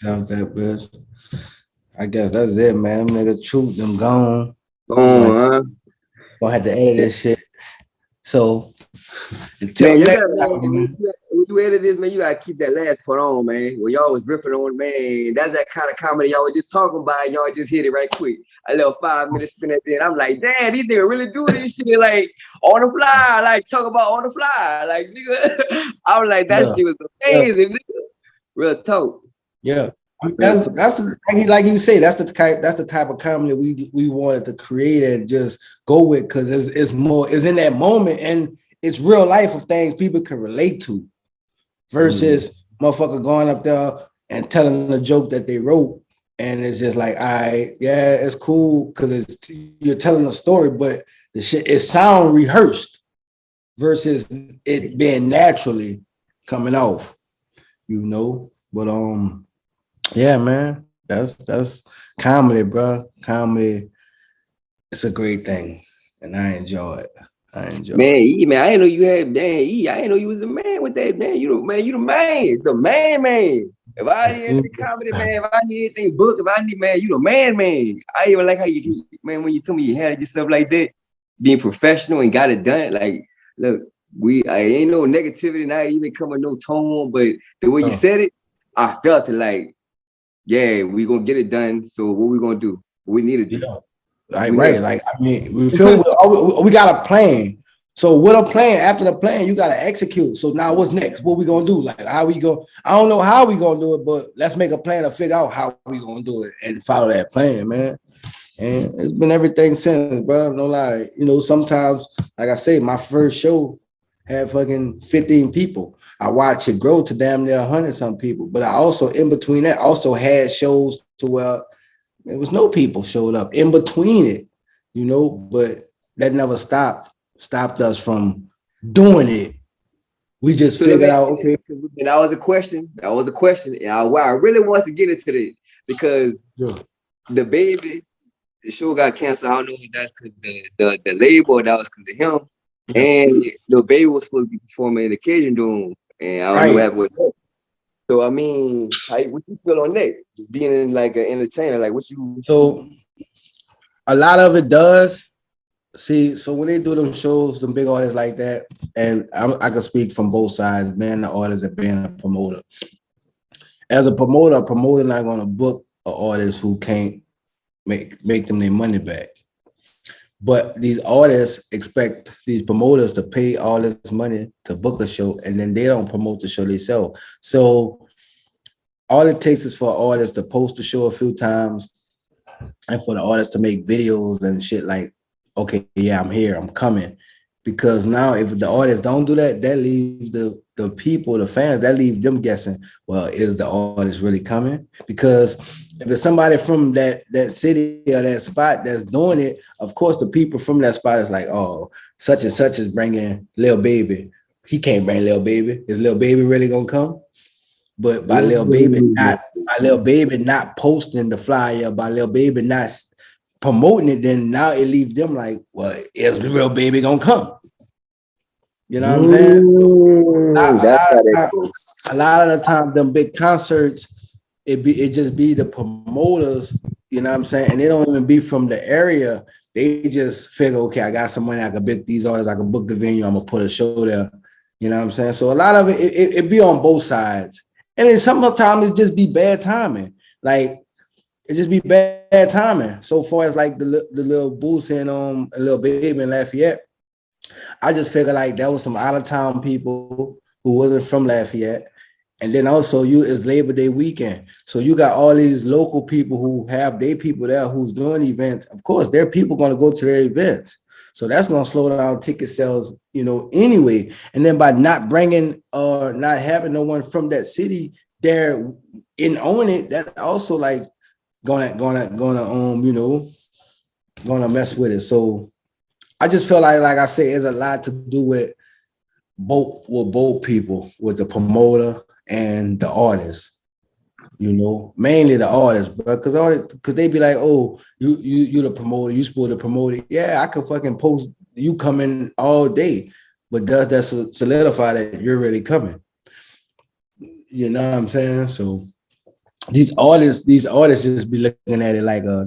Speaker 2: have that, bitch. I guess that's it, man. Them nigga truth, them gone. Gonna have to edit this shit. So until
Speaker 4: next time, when you edit this, man, you gotta keep that last part on, man. When y'all was ripping on, man, that's that kind of comedy y'all was just talking about. Y'all just hit it right quick. A little 5 minutes spin at the end. I'm like, damn, these niggas really do this shit like on the fly, like talk about on the fly, like nigga. I was like, that shit was amazing, nigga. Real talk.
Speaker 2: Yeah, that's the, like you say, that's the type of comedy we wanted to create and just go with, because it's in that moment and it's real life of things people can relate to, versus motherfucker going up there and telling a joke that they wrote, and it's just like, it's cool because you're telling a story, but the shit it sound rehearsed versus it being naturally coming off, you know. But yeah, man, that's comedy, bro. Comedy, it's a great thing, and I enjoy it.
Speaker 4: Man, E, man, I didn't know you had E. I didn't know you was a man with that, man. You the man. If I need anything comedy, man, if I need anything book, if I need, man, you the man. I even like how you, man, when you told me you handled yourself like that, being professional and got it done. Like, look, I ain't no negativity, not even coming no tone, but the way you said it, I felt it like, yeah, we gonna get it done. So what we gonna do? We need to do.
Speaker 2: Right. Like, I mean, we got a plan. So with a plan, after the plan, you got to execute. So now what's next? What we going to do? Like, how we go? I don't know how we going to do it, but let's make a plan to figure out how we going to do it and follow that plan, man. And it's been everything since, bro. No lie. You know, sometimes, like I say, my first show had fucking 15 people. I watched it grow to damn near 100-some people. But I also, in between that, also had shows to where there was no people showed up in between it, you know, but that never stopped us from doing it. We just figured out, okay.
Speaker 4: And that was a question. And I really want to get into this because the baby, the show got canceled. I don't know if that's because the label or that was because of him. Yeah. And the baby was supposed to be performing in the Cajun Dome. And I don't know what happened with that. So I mean, what you feel on that? Just being in like an entertainer, like what you?
Speaker 2: So a lot of it does. See, so when they do them shows, them big artists like that, and I can speak from both sides, being the artist and being a promoter. As a promoter not going to book an artist who can't make them their money back. But these artists expect these promoters to pay all this money to book a show, and then they don't promote the show themselves. So all it takes is for an artist to post the show a few times and for the artist to make videos and shit like, okay, yeah, I'm here, I'm coming. Because now if the artists don't do that, that leaves the people, the fans, that leaves them guessing, well, is the artist really coming? Because if it's somebody from that city or that spot that's doing it, of course, the people from that spot is like, oh, such and such is bringing Lil Baby. He can't bring Lil Baby. Is Lil Baby really gonna come? But by Lil Baby not posting the flyer, by Lil Baby not promoting it, then now it leaves them like, well, is the Lil Baby gonna come? You know what I'm saying? A lot of the time, them big concerts, it just be the promoters, you know what I'm saying? And they don't even be from the area. They just figure, okay, I got some money, I can book these artists, I can book the venue, I'm gonna put a show there. You You know what I'm saying? So a lot of it be on both sides. And then sometimes it just be bad timing. Like it just be bad timing. So far as like the little boost and a little baby in Lafayette, I just figured like that was some out of town people who wasn't from Lafayette. And then also it's Labor Day weekend. So you got all these local people who have their people there who's doing events. Of course, their people going to go to their events. So that's going to slow down ticket sales, anyway. And then by not bringing or not having no one from that city there in on it, that also like gonna mess with it. So I just feel like I say, it's a lot to do with both people, with the promoter and the artist. Mainly the artists, but because they be like, oh, you the promoter, you supposed to promote it. Yeah, I can fucking post you coming all day, but does that solidify that you're really coming? You know what I'm saying? So these artists just be looking at it like a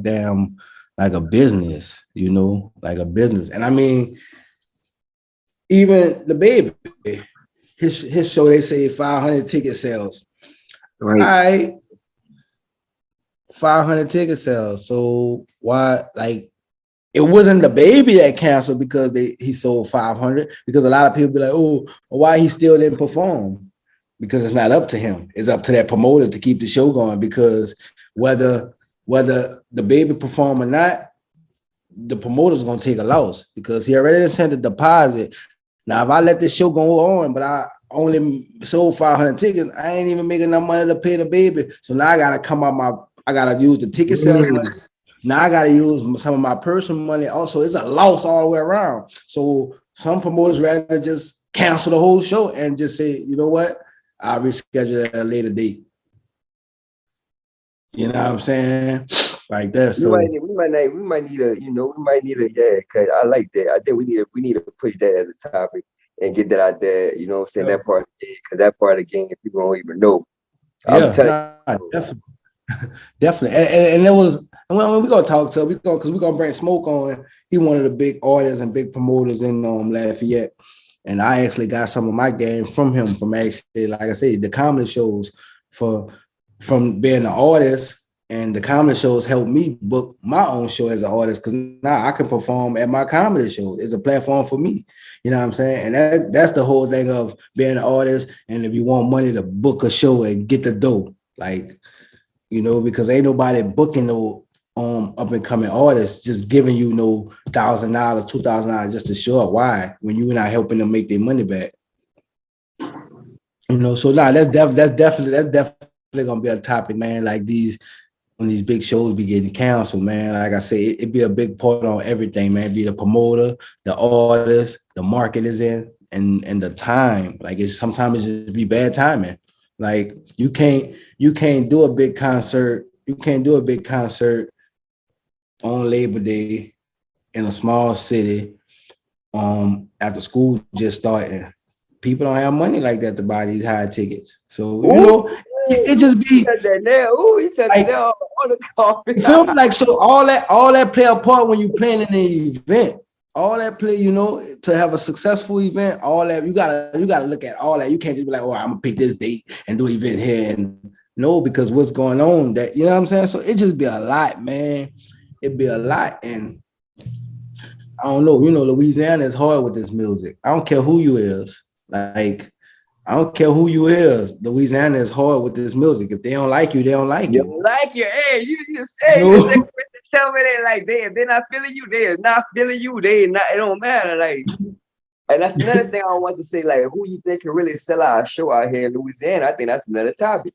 Speaker 2: business, like a business. And I mean, even the baby, his show, they say 500 ticket sales. Right. All right. 500 ticket sales. So why, like, it wasn't the baby that canceled because he sold 500, because a lot of people be like, oh, why he still didn't perform? Because it's not up to him. It's up to that promoter to keep the show going, because whether the baby perform or not, the promoter's going to take a loss because he already sent a deposit. Now, if I let this show go on, but I only sold 500 tickets, I ain't even making enough money to pay the baby. So now I got to use the ticket sales money. Now I got to use some of my personal money. Also, it's a loss all the way around. So some promoters rather just cancel the whole show and just say, you know what, I'll reschedule at a later date. You know what I'm saying? Like that. So
Speaker 4: we might need a cause I like that. I think we need to push that as a topic and get that out there, saying that part of the game, because that part of the game people don't even know.
Speaker 2: Definitely. And it was, when we're gonna talk to because we're gonna bring Smoke on. He one of the big artists and big promoters in Lafayette. And I actually got some of my game from him, from actually, like I say, the comedy shows from being an artist. And the comedy shows helped me book my own show as an artist, because now I can perform at my comedy shows. It's a platform for me. You know what I'm saying? And that's the whole thing of being an artist. And if you want money to book a show and get the dough, like, because ain't nobody booking no up and coming artists just giving you no $1,000, $2,000 just to show up. Why? When you're not helping them make their money back. So that's definitely gonna be a topic, man. Like when these big shows be getting canceled, man, like I say, it'd be a big part on everything, man. It'd be the promoter, the artist, the market is in, and the time. Like sometimes it just be bad timing. Like you can't do a big concert. You can't do a big concert on Labor Day in a small city after school just starting. People don't have money like that to buy these high tickets. So it just be on the coffee. Feel like, so all that play a part when you planning an event. All that play, to have a successful event, all that you gotta look at all that. You can't just be like, oh, I'm gonna pick this date and do an event here. And no, because what's going on, that, you know what I'm saying? So it just be a lot, man. It'd be a lot. And I don't know, Louisiana is hard with this music. I don't care who you is. Like, I don't care who you is. Louisiana is hard with this music. If they don't like you, they don't like you.
Speaker 4: Don't like you. Hey, you just say, tell me they like they. If they're not feeling you, they is not feeling you. They not. It don't matter. Like, and that's another thing I want to say. Like, who you think can really sell out a show out here in Louisiana? I think that's another topic.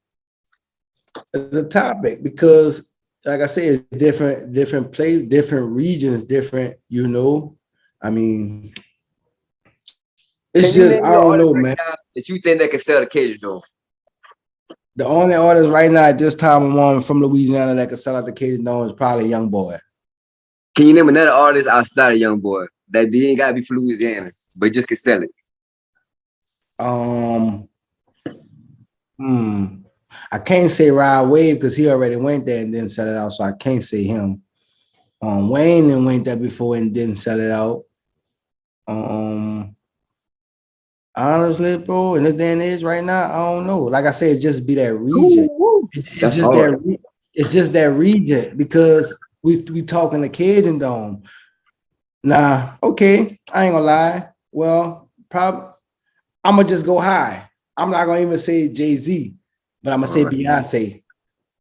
Speaker 2: It's a topic because, like I say, it's different places, different regions, different. I mean, it's just, I don't know, man.
Speaker 4: That you think they can sell the cages though?
Speaker 2: The only artist right now at this time from Louisiana that can sell out the cages though is probably Young Boy.
Speaker 4: Can you name another artist outside of Young Boy that they ain't gotta be from Louisiana, but just can sell it?
Speaker 2: I can't say Rod Wave because he already went there and didn't sell it out, so I can't say him. Wayne and went there before and didn't sell it out. Honestly, bro, in this day and age right now, I don't know. Like I said, just be that region. It's just
Speaker 4: hard.
Speaker 2: it's just that region because we talking the Cajun Dome. Nah, okay, I ain't gonna lie. Well, probably I'm gonna just go high. I'm not gonna even say Jay-Z, but I'm gonna say Beyonce,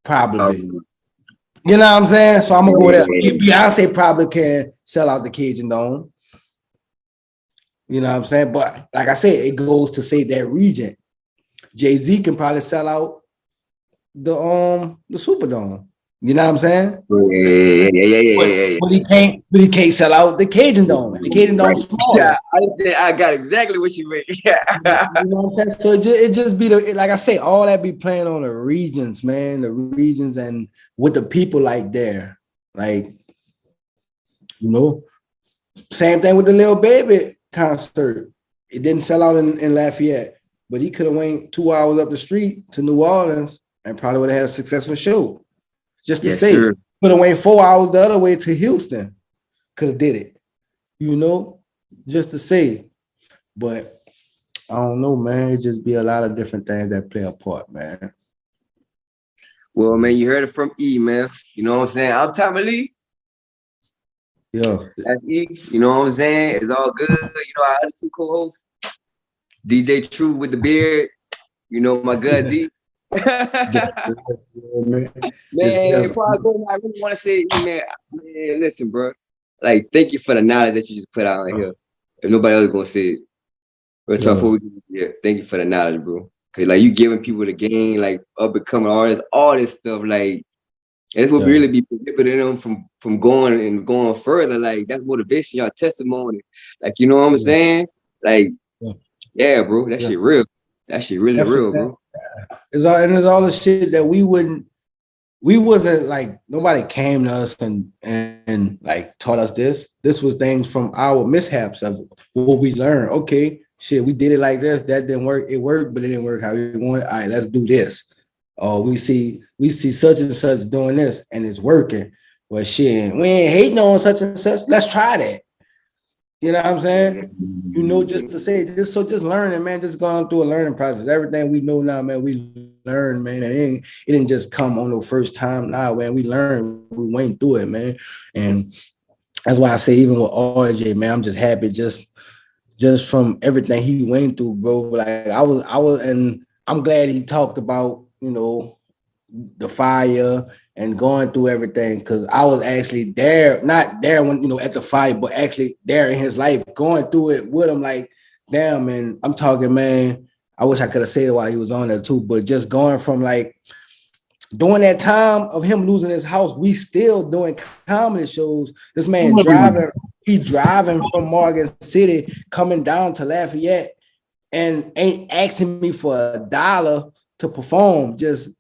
Speaker 2: probably. You know what I'm saying? So I'm gonna go there. Beyonce probably can sell out the Cajun Dome. You know what I'm saying? But like I said, it goes to say that region. Jay-Z can probably sell out the Superdome. You know what I'm saying?
Speaker 4: Yeah.
Speaker 2: But he can't sell out the Cajun Dome. The Cajun Dome's smaller.
Speaker 4: Yeah, I got exactly what you mean. Yeah.
Speaker 2: You know what I'm saying? So it just be like I say, all that be playing on the regions, man. The regions and what the people like there. Like, you know, same thing with the Lil Baby concert. It didn't sell out in Lafayette, but he could have went 2 hours up the street to New Orleans and probably would have had a successful show. Just to say, could have went 4 hours the other way to Houston. Could have did it, you know, just to say. But I don't know, man. It just be a lot of different things that play a part, man.
Speaker 4: Well, man, you heard it from E, man. You know what I'm saying? I'm Tommy Lee.
Speaker 2: Yo,
Speaker 4: that's E. You know what I'm saying? It's all good. You know, our other two co-hosts, DJ True with the beard. You know, my good D. Man, before I go, I really want to say, man, listen, bro. Like, thank you for the knowledge that you just put out here. If nobody else is gonna say it, thank you for the knowledge, bro. Cause like you giving people the game, like up and coming artists, all this stuff, like that's what really be prohibiting them from going further. Like that's motivation, y'all testimony. Like you know what I'm saying? Like, yeah, bro, that shit real. That shit really real, bro.
Speaker 2: It's all the shit that we wasn't like nobody came to us and like taught us this. This was things from our mishaps of what we learned. Okay, shit, we did it like this. That didn't work. It worked, but it didn't work how we wanted. All right, let's do this. Or we see such and such doing this and it's working. Well, shit, we ain't hating on such and such. Let's try that. You know what I'm saying? You know, just to say this, so just learning, man, just going through a learning process. Everything we know now, man, we learn, man. And it didn't just come on the first time. Nah, man, we learned, we went through it, man. And that's why I say, even with RJ, man, I'm just happy just from everything he went through, bro. Like I was, and I'm glad he talked about, you know, the fire and going through everything, because I was actually there, not there when, you know, at the fire, but actually there in his life, going through it with him. Like, damn, man, I'm talking, man, I wish I could have said it while he was on there too, but just going from like during that time of him losing his house, we still doing comedy shows. This man driving from Morgan City, coming down to Lafayette and ain't asking me for $1 to perform, just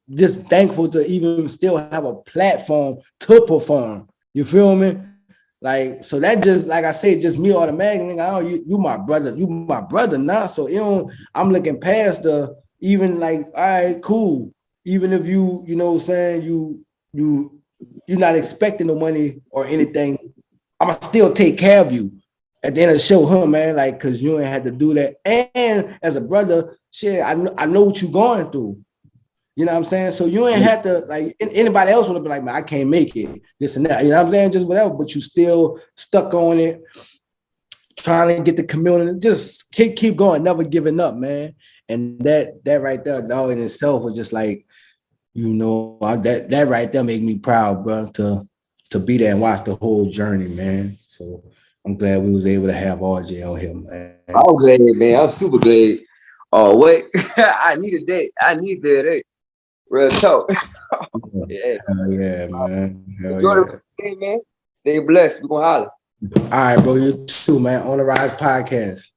Speaker 2: thankful to even still have a platform to perform. You feel me? Like, so that just, like I said, just me automatically, oh, you my brother now. So, you know, I'm looking past the, even like, all right, cool. Even if you know what I'm saying, you're not expecting no money or anything, I'ma still take care of you at the end of the show, huh, man? Like, cause you ain't had to do that. And as a brother, shit, I know what you're going through. You know what I'm saying? So you ain't have to, like, anybody else would have been like, man, I can't make it, this and that. You know what I'm saying? Just whatever, but you still stuck on it, trying to get the community, just keep going, never giving up, man. And that right there, dog, in itself was just like, you know, that right there made me proud, bro, to be there and watch the whole journey, man. So I'm glad we was able to have RJ on here, man.
Speaker 4: I'm glad, man. I'm super glad. Oh, wait. I needed that. I need that. Real talk.
Speaker 2: Yeah. Hell yeah, man.
Speaker 4: Enjoy the day, man. Stay blessed. We're going to holler.
Speaker 2: All right, bro. You too, man. On the Rise Podcast.